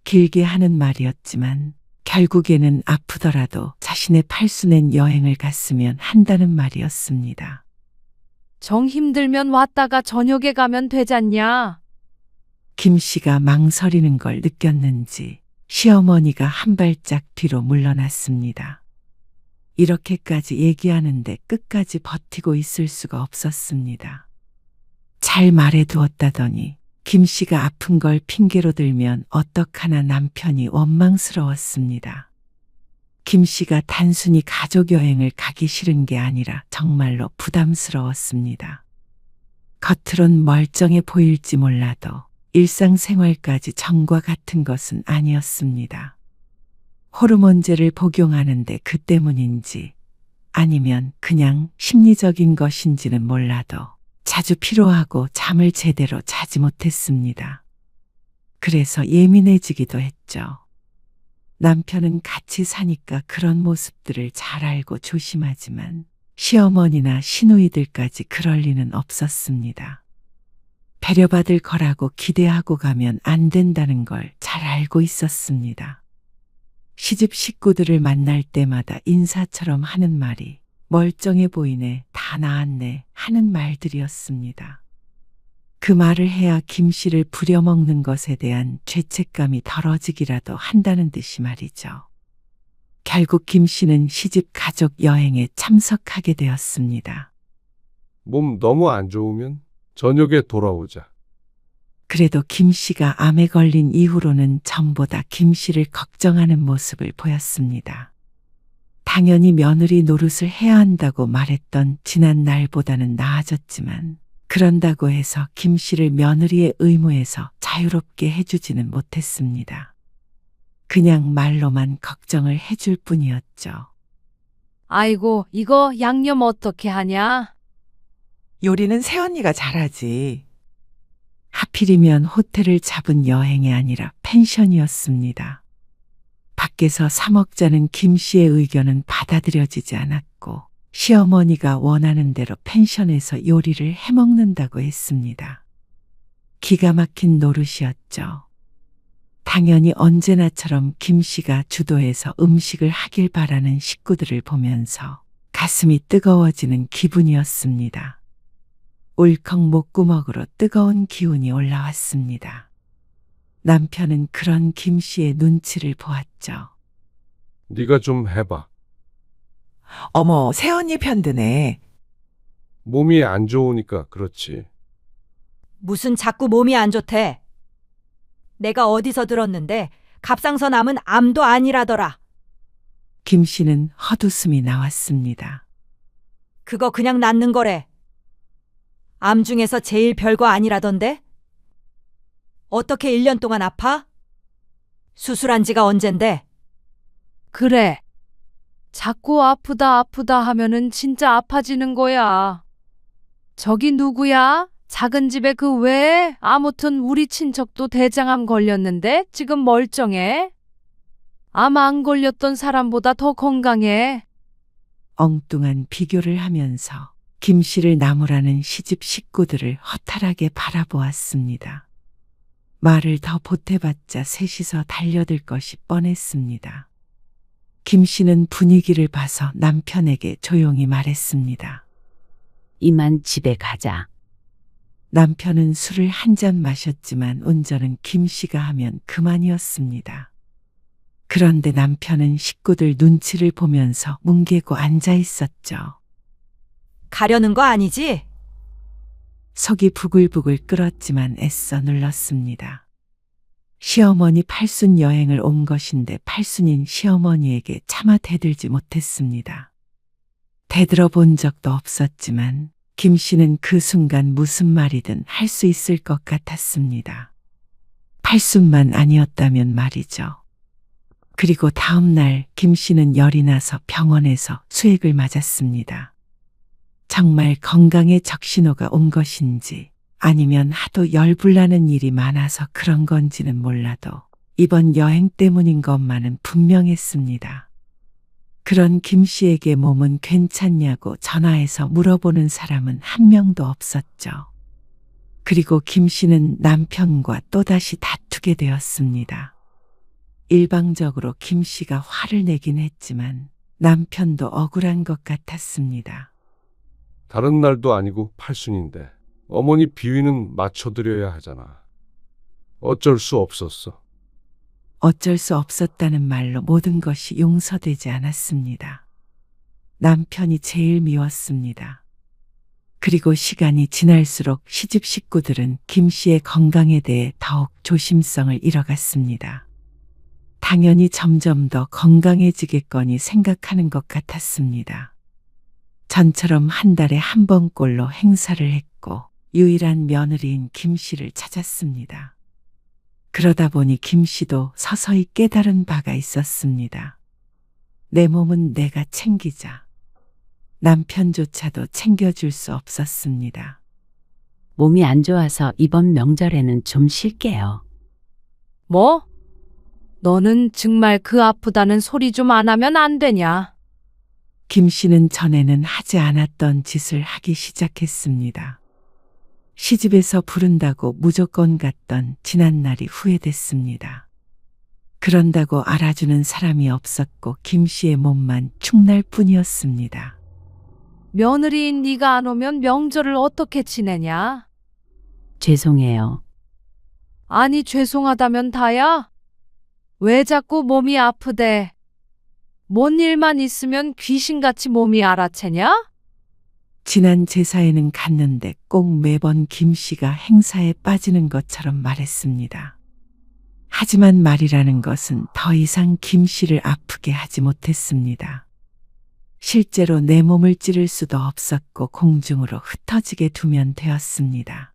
길게 하는 말이었지만 결국에는 아프더라도 자신의 팔순엔 여행을 갔으면 한다는 말이었습니다. 정 힘들면 왔다가 저녁에 가면 되잖냐? 김 씨가 망설이는 걸 느꼈는지 시어머니가 한 발짝 뒤로 물러났습니다. 이렇게까지 얘기하는데 끝까지 버티고 있을 수가 없었습니다. 잘 말해두었다더니 김 씨가 아픈 걸 핑계로 들면 어떡하나 남편이 원망스러웠습니다. 김 씨가 단순히 가족 여행을 가기 싫은 게 아니라 정말로 부담스러웠습니다. 겉으론 멀쩡해 보일지 몰라도 일상생활까지 전과 같은 것은 아니었습니다. 호르몬제를 복용하는데 그 때문인지 아니면 그냥 심리적인 것인지는 몰라도 자주 피로하고 잠을 제대로 자지 못했습니다. 그래서 예민해지기도 했죠. 남편은 같이 사니까 그런 모습들을 잘 알고 조심하지만 시어머니나 시누이들까지 그럴 리는 없었습니다. 배려받을 거라고 기대하고 가면 안 된다는 걸 잘 알고 있었습니다. 시집 식구들을 만날 때마다 인사처럼 하는 말이 멀쩡해 보이네, 다 나았네 하는 말들이었습니다. 그 말을 해야 김 씨를 부려먹는 것에 대한 죄책감이 덜어지기라도 한다는 듯이 말이죠. 결국 김 씨는 시집 가족 여행에 참석하게 되었습니다. 몸 너무 안 좋으면 저녁에 돌아오자. 그래도 김 씨가 암에 걸린 이후로는 전보다 김 씨를 걱정하는 모습을 보였습니다. 당연히 며느리 노릇을 해야 한다고 말했던 지난 날보다는 나아졌지만 그런다고 해서 김 씨를 며느리의 의무에서 자유롭게 해주지는 못했습니다. 그냥 말로만 걱정을 해줄 뿐이었죠. 아이고, 이거 양념 어떻게 하냐? 요리는 새언니가 잘하지. 하필이면 호텔을 잡은 여행이 아니라 펜션이었습니다. 밖에서 사 먹자는 김 씨의 의견은 받아들여지지 않았고 시어머니가 원하는 대로 펜션에서 요리를 해먹는다고 했습니다. 기가 막힌 노릇이었죠. 당연히 언제나처럼 김 씨가 주도해서 음식을 하길 바라는 식구들을 보면서 가슴이 뜨거워지는 기분이었습니다. 울컥 목구멍으로 뜨거운 기운이 올라왔습니다. 남편은 그런 김 씨의 눈치를 보았죠. 네가 좀 해봐. 어머, 새언니 편드네. 몸이 안 좋으니까 그렇지. 무슨 자꾸 몸이 안 좋대. 내가 어디서 들었는데 갑상선 암은 암도 아니라더라. 김 씨는 헛웃음이 나왔습니다. 그거 그냥 낫는 거래. 암 중에서 제일 별거 아니라던데? 어떻게 1년 동안 아파? 수술한 지가 언젠데? 그래. 자꾸 아프다 아프다 하면은 진짜 아파지는 거야. 저기 누구야? 작은 집에 그 왜? 아무튼 우리 친척도 대장암 걸렸는데 지금 멀쩡해. 암 안 걸렸던 사람보다 더 건강해. 엉뚱한 비교를 하면서 김 씨를 나무라는 시집 식구들을 허탈하게 바라보았습니다. 말을 더 보태봤자 셋이서 달려들 것이 뻔했습니다. 김 씨는 분위기를 봐서 남편에게 조용히 말했습니다. 이만 집에 가자. 남편은 술을 한 잔 마셨지만 운전은 김 씨가 하면 그만이었습니다. 그런데 남편은 식구들 눈치를 보면서 뭉개고 앉아 있었죠. 가려는 거 아니지? 속이 부글부글 끓었지만 애써 눌렀습니다. 시어머니 팔순 여행을 온 것인데 팔순인 시어머니에게 차마 대들지 못했습니다. 대들어 본 적도 없었지만 김 씨는 그 순간 무슨 말이든 할 수 있을 것 같았습니다. 팔순만 아니었다면 말이죠. 그리고 다음 날 김 씨는 열이 나서 병원에서 수액을 맞았습니다. 정말 건강에 적신호가 온 것인지 아니면 하도 열불나는 일이 많아서 그런 건지는 몰라도 이번 여행 때문인 것만은 분명했습니다. 그런 김 씨에게 몸은 괜찮냐고 전화해서 물어보는 사람은 한 명도 없었죠. 그리고 김 씨는 남편과 또다시 다투게 되었습니다. 일방적으로 김 씨가 화를 내긴 했지만 남편도 억울한 것 같았습니다. 다른 날도 아니고 팔순인데 어머니 비위는 맞춰드려야 하잖아. 어쩔 수 없었어. 어쩔 수 없었다는 말로 모든 것이 용서되지 않았습니다. 남편이 제일 미웠습니다. 그리고 시간이 지날수록 시집 식구들은 김 씨의 건강에 대해 더욱 조심성을 잃어갔습니다. 당연히 점점 더 건강해지겠거니 생각하는 것 같았습니다. 전처럼 한 달에 한 번꼴로 행사를 했고 유일한 며느리인 김 씨를 찾았습니다. 그러다 보니 김 씨도 서서히 깨달은 바가 있었습니다. 내 몸은 내가 챙기자. 남편조차도 챙겨줄 수 없었습니다. 몸이 안 좋아서 이번 명절에는 좀 쉴게요. 뭐? 너는 정말 그 아프다는 소리 좀 안 하면 안 되냐? 김 씨는 전에는 하지 않았던 짓을 하기 시작했습니다. 시집에서 부른다고 무조건 갔던 지난날이 후회됐습니다. 그런다고 알아주는 사람이 없었고 김 씨의 몸만 축날 뿐이었습니다. 며느리인 네가 안 오면 명절을 어떻게 지내냐? 죄송해요. 아니 죄송하다면 다야? 왜 자꾸 몸이 아프대? 뭔 일만 있으면 귀신같이 몸이 알아채냐? 지난 제사에는 갔는데 꼭 매번 김 씨가 행사에 빠지는 것처럼 말했습니다. 하지만 말이라는 것은 더 이상 김 씨를 아프게 하지 못했습니다. 실제로 내 몸을 찌를 수도 없었고 공중으로 흩어지게 두면 되었습니다.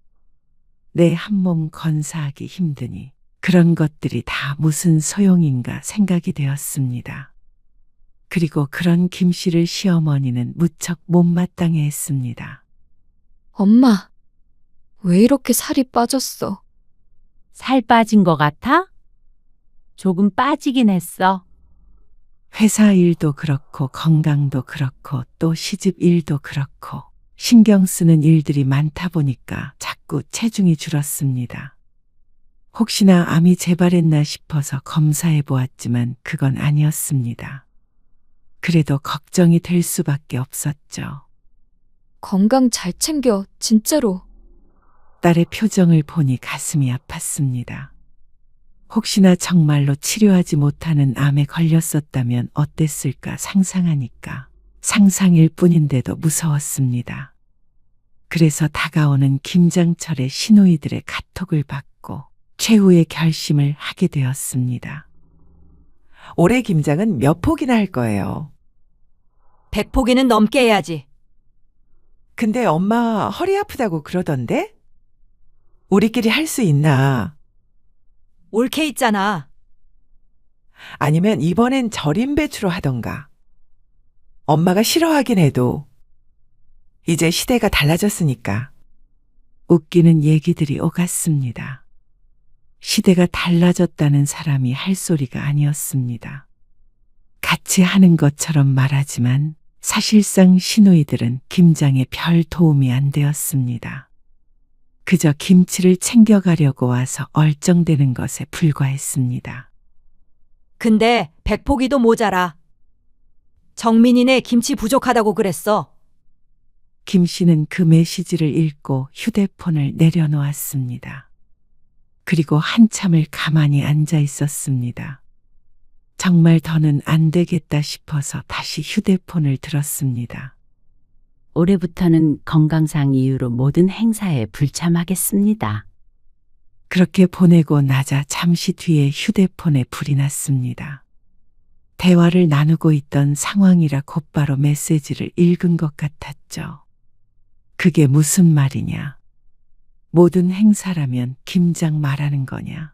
내 한 몸 건사하기 힘드니 그런 것들이 다 무슨 소용인가 생각이 되었습니다. 그리고 그런 김 씨를 시어머니는 무척 못마땅해 했습니다. 엄마, 왜 이렇게 살이 빠졌어? 살 빠진 것 같아? 조금 빠지긴 했어. 회사 일도 그렇고 건강도 그렇고 또 시집 일도 그렇고 신경 쓰는 일들이 많다 보니까 자꾸 체중이 줄었습니다. 혹시나 암이 재발했나 싶어서 검사해 보았지만 그건 아니었습니다. 그래도 걱정이 될 수밖에 없었죠. 건강 잘 챙겨, 진짜로. 딸의 표정을 보니 가슴이 아팠습니다. 혹시나 정말로 치료하지 못하는 암에 걸렸었다면 어땠을까 상상하니까 상상일 뿐인데도 무서웠습니다. 그래서 다가오는 김장철의 시누이들의 카톡을 받고 최후의 결심을 하게 되었습니다. 올해 김장은 몇 폭이나 할 거예요? 100포기는 넘게 해야지. 근데 엄마 허리 아프다고 그러던데? 우리끼리 할 수 있나? 옳게 있잖아. 아니면 이번엔 절임 배추로 하던가. 엄마가 싫어하긴 해도 이제 시대가 달라졌으니까. 웃기는 얘기들이 오갔습니다. 시대가 달라졌다는 사람이 할 소리가 아니었습니다. 같이 하는 것처럼 말하지만 사실상 시누이들은 김장에 별 도움이 안 되었습니다. 그저 김치를 챙겨가려고 와서 얼쩡대는 것에 불과했습니다. 근데 백포기도 모자라. 정민이네 김치 부족하다고 그랬어. 김 씨는 그 메시지를 읽고 휴대폰을 내려놓았습니다. 그리고 한참을 가만히 앉아 있었습니다. 정말 더는 안 되겠다 싶어서 다시 휴대폰을 들었습니다. 올해부터는 건강상 이유로 모든 행사에 불참하겠습니다. 그렇게 보내고 나자 잠시 뒤에 휴대폰에 불이 났습니다. 대화를 나누고 있던 상황이라 곧바로 메시지를 읽은 것 같았죠. 그게 무슨 말이냐? 모든 행사라면 김장 말하는 거냐?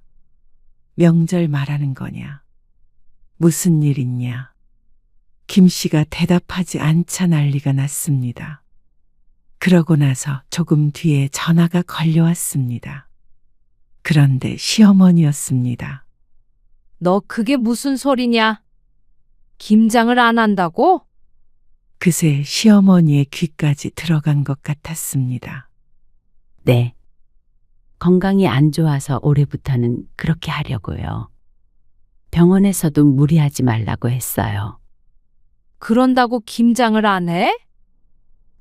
명절 말하는 거냐? 무슨 일 있냐? 김 씨가 대답하지 않자 난리가 났습니다. 그러고 나서 조금 뒤에 전화가 걸려왔습니다. 그런데 시어머니였습니다. 너 그게 무슨 소리냐? 김장을 안 한다고? 그새 시어머니의 귀까지 들어간 것 같았습니다. 네. 건강이 안 좋아서 올해부터는 그렇게 하려고요. 병원에서도 무리하지 말라고 했어요. 그런다고 김장을 안 해?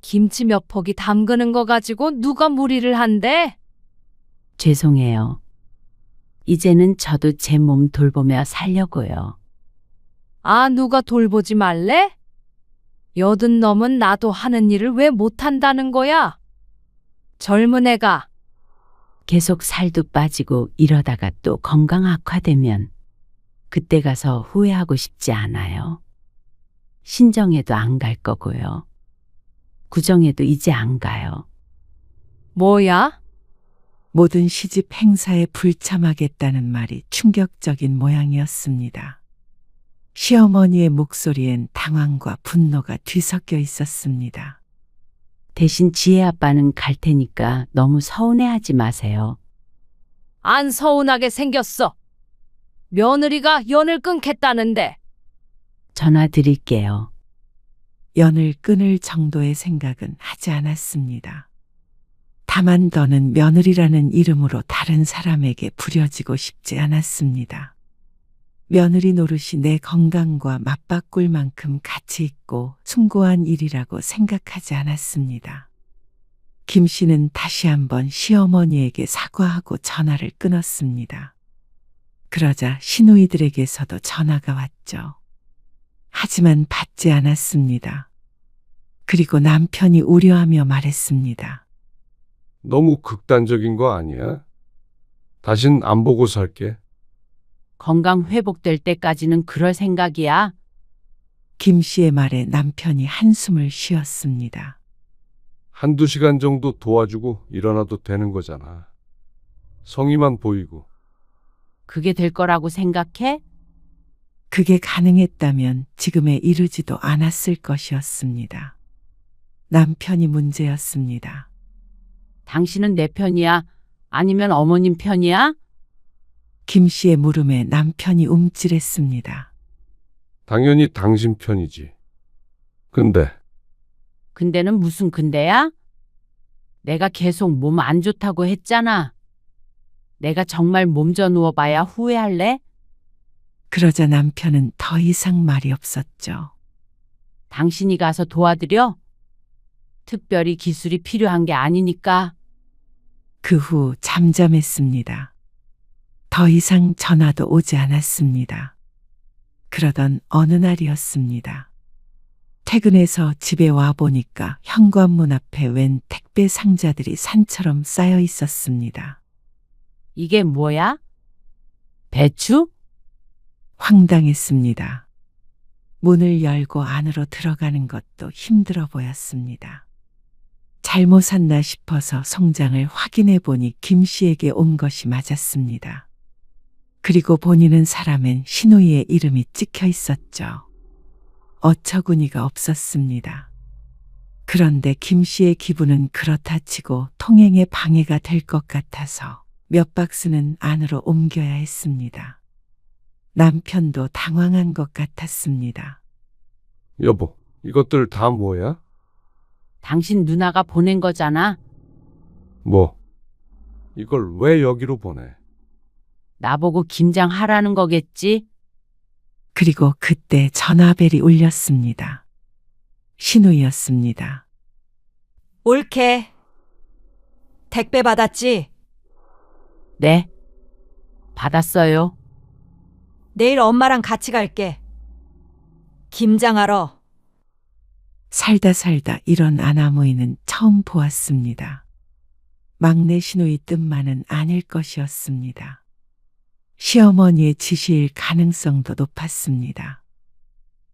김치 몇 포기 담그는 거 가지고 누가 무리를 한대? 죄송해요. 이제는 저도 제 몸 돌보며 살려고요. 아, 누가 돌보지 말래? 80 넘은 나도 하는 일을 왜 못한다는 거야? 젊은 애가. 계속 살도 빠지고 이러다가 또 건강 악화되면 그때 가서 후회하고 싶지 않아요. 신정에도 안 갈 거고요. 구정에도 이제 안 가요. 뭐야? 모든 시집 행사에 불참하겠다는 말이 충격적인 모양이었습니다. 시어머니의 목소리엔 당황과 분노가 뒤섞여 있었습니다. 대신 지혜 아빠는 갈 테니까 너무 서운해하지 마세요. 안 서운하게 생겼어. 며느리가 연을 끊겠다는데. 전화 드릴게요. 연을 끊을 정도의 생각은 하지 않았습니다. 다만 더는 며느리라는 이름으로 다른 사람에게 부려지고 싶지 않았습니다. 며느리 노릇이 내 건강과 맞바꿀 만큼 가치 있고 숭고한 일이라고 생각하지 않았습니다. 김 씨는 다시 한번 시어머니에게 사과하고 전화를 끊었습니다. 그러자 시누이들에게서도 전화가 왔죠. 하지만 받지 않았습니다. 그리고 남편이 우려하며 말했습니다. 너무 극단적인 거 아니야? 다신 안 보고 살게. 건강 회복될 때까지는 그럴 생각이야. 김 씨의 말에 남편이 한숨을 쉬었습니다. 한두 시간 정도 도와주고 일어나도 되는 거잖아. 성의만 보이고. 그게 될 거라고 생각해? 그게 가능했다면 지금에 이르지도 않았을 것이었습니다. 남편이 문제였습니다. 당신은 내 편이야? 아니면 어머님 편이야? 김 씨의 물음에 남편이 움찔했습니다. 당연히 당신 편이지. 근데는 무슨 근데야? 내가 계속 몸 안 좋다고 했잖아. 내가 정말 몸져 누워봐야 후회할래? 그러자 남편은 더 이상 말이 없었죠. 당신이 가서 도와드려? 특별히 기술이 필요한 게 아니니까. 그 후 잠잠했습니다. 더 이상 전화도 오지 않았습니다. 그러던 어느 날이었습니다. 퇴근해서 집에 와보니까 현관문 앞에 웬 택배 상자들이 산처럼 쌓여 있었습니다. 이게 뭐야? 배추? 황당했습니다. 문을 열고 안으로 들어가는 것도 힘들어 보였습니다. 잘못 샀나 싶어서 송장을 확인해 보니 김 씨에게 온 것이 맞았습니다. 그리고 본인은 사람엔 신우이의 이름이 찍혀 있었죠. 어처구니가 없었습니다. 그런데 김 씨의 기분은 그렇다 치고 통행에 방해가 될 것 같아서 몇 박스는 안으로 옮겨야 했습니다. 남편도 당황한 것 같았습니다. 여보, 이것들 다 뭐야? 당신 누나가 보낸 거잖아. 뭐? 이걸 왜 여기로 보내? 나보고 김장하라는 거겠지? 그리고 그때 전화벨이 울렸습니다. 신우이였습니다. 옳게. 택배 받았지? 네. 받았어요. 내일 엄마랑 같이 갈게. 김장하러. 살다 이런 아나무이는 처음 보았습니다. 막내 신우이 뜻만은 아닐 것이었습니다. 시어머니의 지시일 가능성도 높았습니다.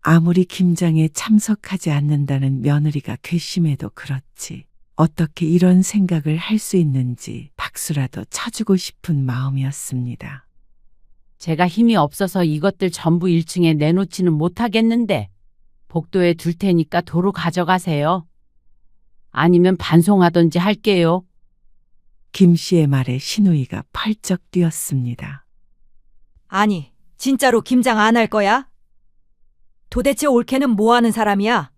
아무리 김장에 참석하지 않는다는 며느리가 괘씸해도 그렇지 어떻게 이런 생각을 할 수 있는지 박수라도 쳐주고 싶은 마음이었습니다. 제가 힘이 없어서 이것들 전부 1층에 내놓지는 못하겠는데 복도에 둘 테니까 도로 가져가세요. 아니면 반송하던지 할게요. 김 씨의 말에 신우이가 펄쩍 뛰었습니다. 아니, 진짜로 김장 안 할 거야? 도대체 올케는 뭐 하는 사람이야?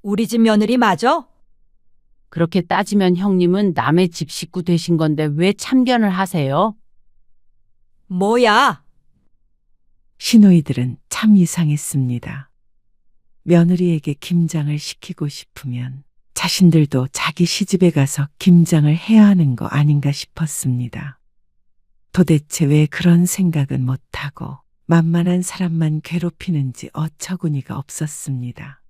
우리 집 며느리 맞아? 그렇게 따지면 형님은 남의 집 식구 되신 건데 왜 참견을 하세요? 뭐야? 신우이들은 참 이상했습니다. 며느리에게 김장을 시키고 싶으면 자신들도 자기 시집에 가서 김장을 해야 하는 거 아닌가 싶었습니다. 도대체 왜 그런 생각은 못하고 만만한 사람만 괴롭히는지 어처구니가 없었습니다.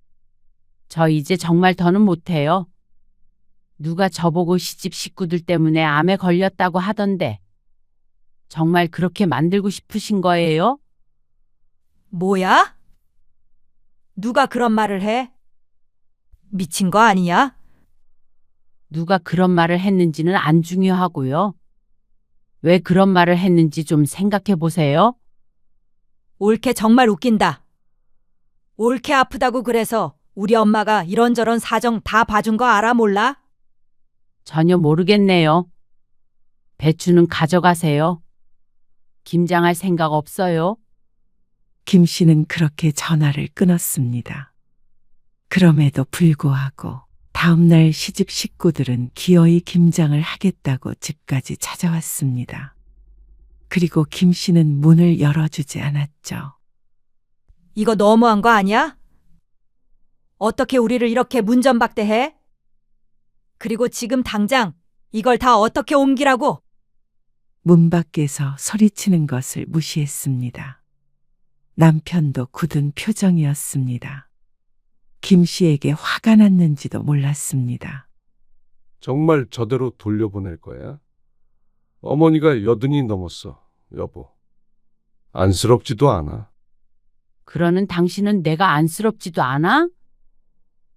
저 이제 정말 더는 못해요. 누가 저보고 시집 식구들 때문에 암에 걸렸다고 하던데 정말 그렇게 만들고 싶으신 거예요? 뭐야? 누가 그런 말을 해? 미친 거 아니야? 누가 그런 말을 했는지는 안 중요하고요. 왜 그런 말을 했는지 좀 생각해 보세요. 올케 정말 웃긴다. 올케 아프다고 그래서 우리 엄마가 이런저런 사정 다 봐준 거 알아 몰라? 전혀 모르겠네요. 배추는 가져가세요. 김장할 생각 없어요. 김 씨는 그렇게 전화를 끊었습니다. 그럼에도 불구하고 다음날 시집 식구들은 기어이 김장을 하겠다고 집까지 찾아왔습니다. 그리고 김 씨는 문을 열어주지 않았죠. 이거 너무한 거 아니야? 어떻게 우리를 이렇게 문전박대해? 그리고 지금 당장 이걸 다 어떻게 옮기라고? 문 밖에서 소리치는 것을 무시했습니다. 남편도 굳은 표정이었습니다. 김 씨에게 화가 났는지도 몰랐습니다. 정말 저대로 돌려보낼 거야? 어머니가 80이 넘었어, 여보. 안쓰럽지도 않아. 그러는 당신은 내가 안쓰럽지도 않아?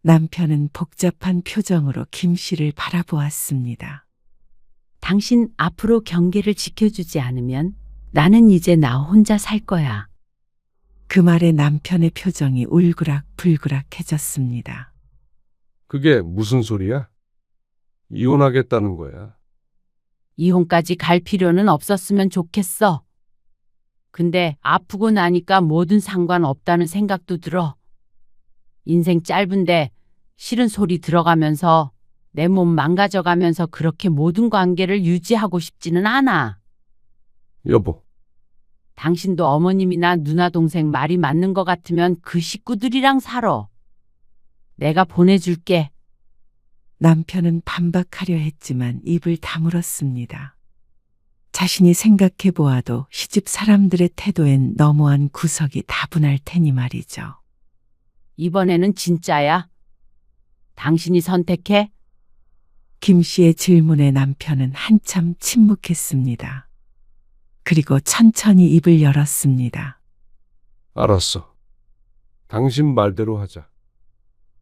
남편은 복잡한 표정으로 김 씨를 바라보았습니다. 당신 앞으로 경계를 지켜주지 않으면 나는 이제 나 혼자 살 거야. 그 말에 남편의 표정이 울그락불그락해졌습니다. 그게 무슨 소리야? 이혼하겠다는 거야. 이혼까지 갈 필요는 없었으면 좋겠어. 근데 아프고 나니까 뭐든 상관없다는 생각도 들어. 인생 짧은데 싫은 소리 들어가면서 내 몸 망가져가면서 그렇게 모든 관계를 유지하고 싶지는 않아. 여보. 당신도 어머님이나 누나 동생 말이 맞는 것 같으면 그 식구들이랑 살아. 내가 보내줄게. 남편은 반박하려 했지만 입을 다물었습니다. 자신이 생각해 보아도 시집 사람들의 태도엔 너무한 구석이 다분할 테니 말이죠. 이번에는 진짜야. 당신이 선택해? 김 씨의 질문에 남편은 한참 침묵했습니다. 그리고 천천히 입을 열었습니다. 알았어. 당신 말대로 하자.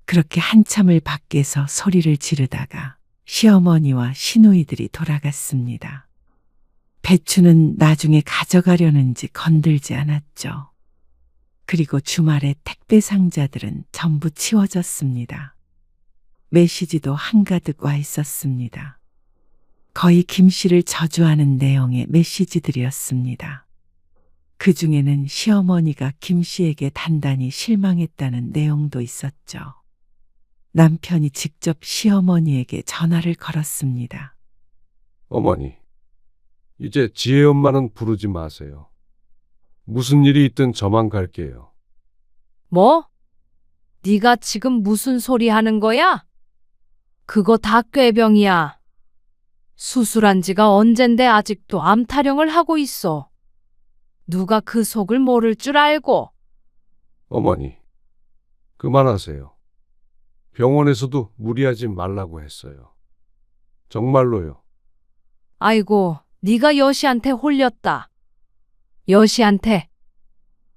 그렇게 한참을 밖에서 소리를 지르다가 시어머니와 시누이들이 돌아갔습니다. 배추는 나중에 가져가려는지 건들지 않았죠. 그리고 주말에 택배 상자들은 전부 치워졌습니다. 메시지도 한가득 와 있었습니다. 거의 김 씨를 저주하는 내용의 메시지들이었습니다. 그 중에는 시어머니가 김 씨에게 단단히 실망했다는 내용도 있었죠. 남편이 직접 시어머니에게 전화를 걸었습니다. 어머니, 이제 지혜 엄마는 부르지 마세요. 무슨 일이 있든 저만 갈게요. 뭐? 네가 지금 무슨 소리 하는 거야? 그거 다 꾀병이야. 수술한 지가 언젠데 아직도 암 타령을 하고 있어. 누가 그 속을 모를 줄 알고. 어머니, 그만하세요. 병원에서도 무리하지 말라고 했어요. 정말로요. 아이고, 네가 여시한테 홀렸다. 여시한테.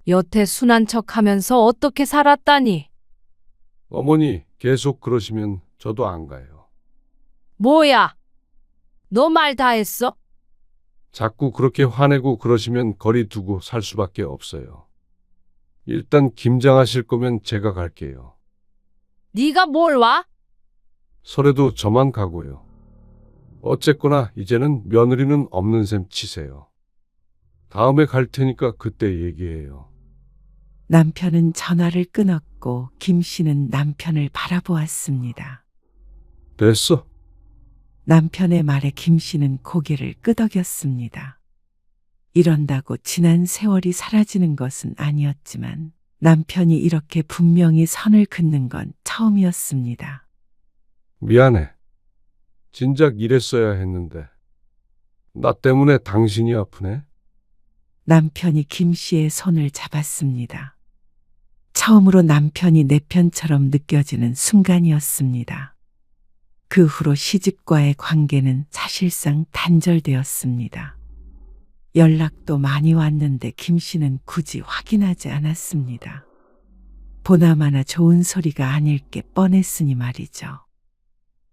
여태 순한 척하면서 어떻게 살았다니. 어머니, 계속 그러시면 저도 안 가요. 뭐야? 너 말 다 했어? 자꾸 그렇게 화내고 그러시면 거리 두고 살 수밖에 없어요. 일단 김장하실 거면 제가 갈게요. 네가 뭘 와? 설에도 저만 가고요. 어쨌거나 이제는 며느리는 없는 셈 치세요. 다음에 갈 테니까 그때 얘기해요. 남편은 전화를 끊었고 김 씨는 남편을 바라보았습니다. 됐어. 남편의 말에 김 씨는 고개를 끄덕였습니다. 이런다고 지난 세월이 사라지는 것은 아니었지만 남편이 이렇게 분명히 선을 긋는 건 처음이었습니다. 미안해. 진작 이랬어야 했는데. 나 때문에 당신이 아프네? 남편이 김 씨의 손을 잡았습니다. 처음으로 남편이 내 편처럼 느껴지는 순간이었습니다. 그 후로 시집과의 관계는 사실상 단절되었습니다. 연락도 많이 왔는데 김 씨는 굳이 확인하지 않았습니다. 보나마나 좋은 소리가 아닐 게 뻔했으니 말이죠.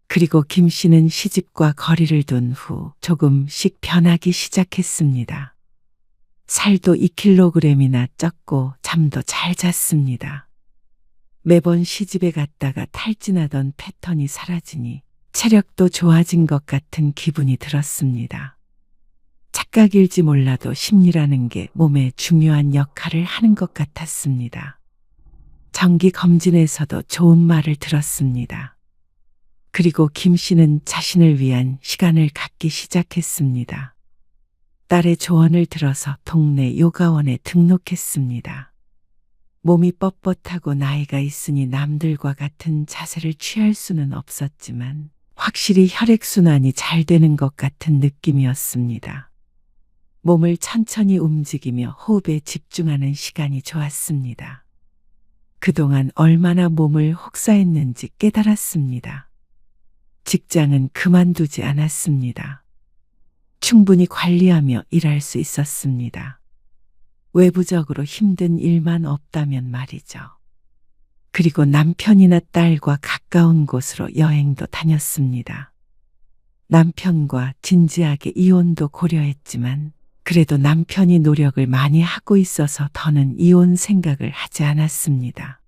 그리고 김 씨는 시집과 거리를 둔 후 조금씩 변하기 시작했습니다. 살도 2kg이나 쪘고 잠도 잘 잤습니다. 매번 시집에 갔다가 탈진하던 패턴이 사라지니 체력도 좋아진 것 같은 기분이 들었습니다. 착각일지 몰라도 심리라는 게 몸에 중요한 역할을 하는 것 같았습니다. 정기 검진에서도 좋은 말을 들었습니다. 그리고 김 씨는 자신을 위한 시간을 갖기 시작했습니다. 딸의 조언을 들어서 동네 요가원에 등록했습니다. 몸이 뻣뻣하고 나이가 있으니 남들과 같은 자세를 취할 수는 없었지만 확실히 혈액순환이 잘 되는 것 같은 느낌이었습니다. 몸을 천천히 움직이며 호흡에 집중하는 시간이 좋았습니다. 그동안 얼마나 몸을 혹사했는지 깨달았습니다. 직장은 그만두지 않았습니다. 충분히 관리하며 일할 수 있었습니다. 외부적으로 힘든 일만 없다면 말이죠. 그리고 남편이나 딸과 가까운 곳으로 여행도 다녔습니다. 남편과 진지하게 이혼도 고려했지만 그래도 남편이 노력을 많이 하고 있어서 더는 이혼 생각을 하지 않았습니다.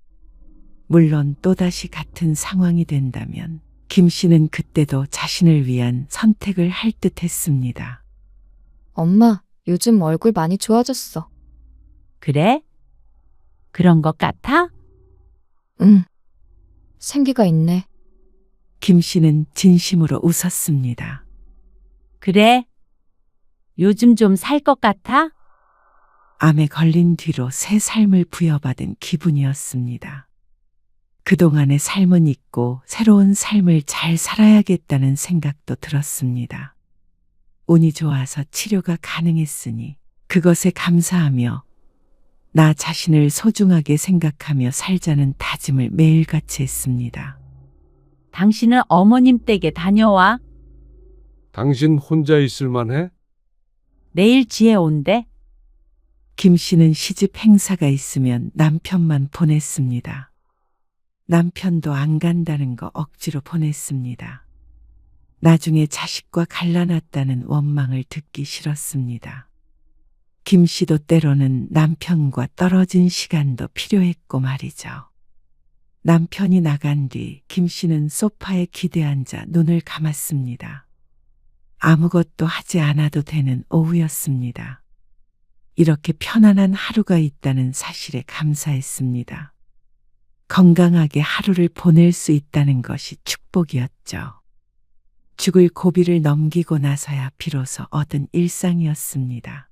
물론 또다시 같은 상황이 된다면 김 씨는 그때도 자신을 위한 선택을 할 듯 했습니다. 엄마, 요즘 얼굴 많이 좋아졌어. 그래? 그런 것 같아? 응. 생기가 있네. 김 씨는 진심으로 웃었습니다. 그래? 요즘 좀 살 것 같아? 암에 걸린 뒤로 새 삶을 부여받은 기분이었습니다. 그동안의 삶은 잊고 새로운 삶을 잘 살아야겠다는 생각도 들었습니다. 운이 좋아서 치료가 가능했으니 그것에 감사하며 나 자신을 소중하게 생각하며 살자는 다짐을 매일같이 했습니다. 당신은 어머님 댁에 다녀와. 당신 혼자 있을 만해? 내일 지혜 온대. 김 씨는 시집 행사가 있으면 남편만 보냈습니다. 남편도 안 간다는 거 억지로 보냈습니다. 나중에 자식과 갈라놨다는 원망을 듣기 싫었습니다. 김 씨도 때로는 남편과 떨어진 시간도 필요했고 말이죠. 남편이 나간 뒤 김 씨는 소파에 기대앉아 눈을 감았습니다. 아무것도 하지 않아도 되는 오후였습니다. 이렇게 편안한 하루가 있다는 사실에 감사했습니다. 건강하게 하루를 보낼 수 있다는 것이 축복이었죠. 죽을 고비를 넘기고 나서야 비로소 얻은 일상이었습니다.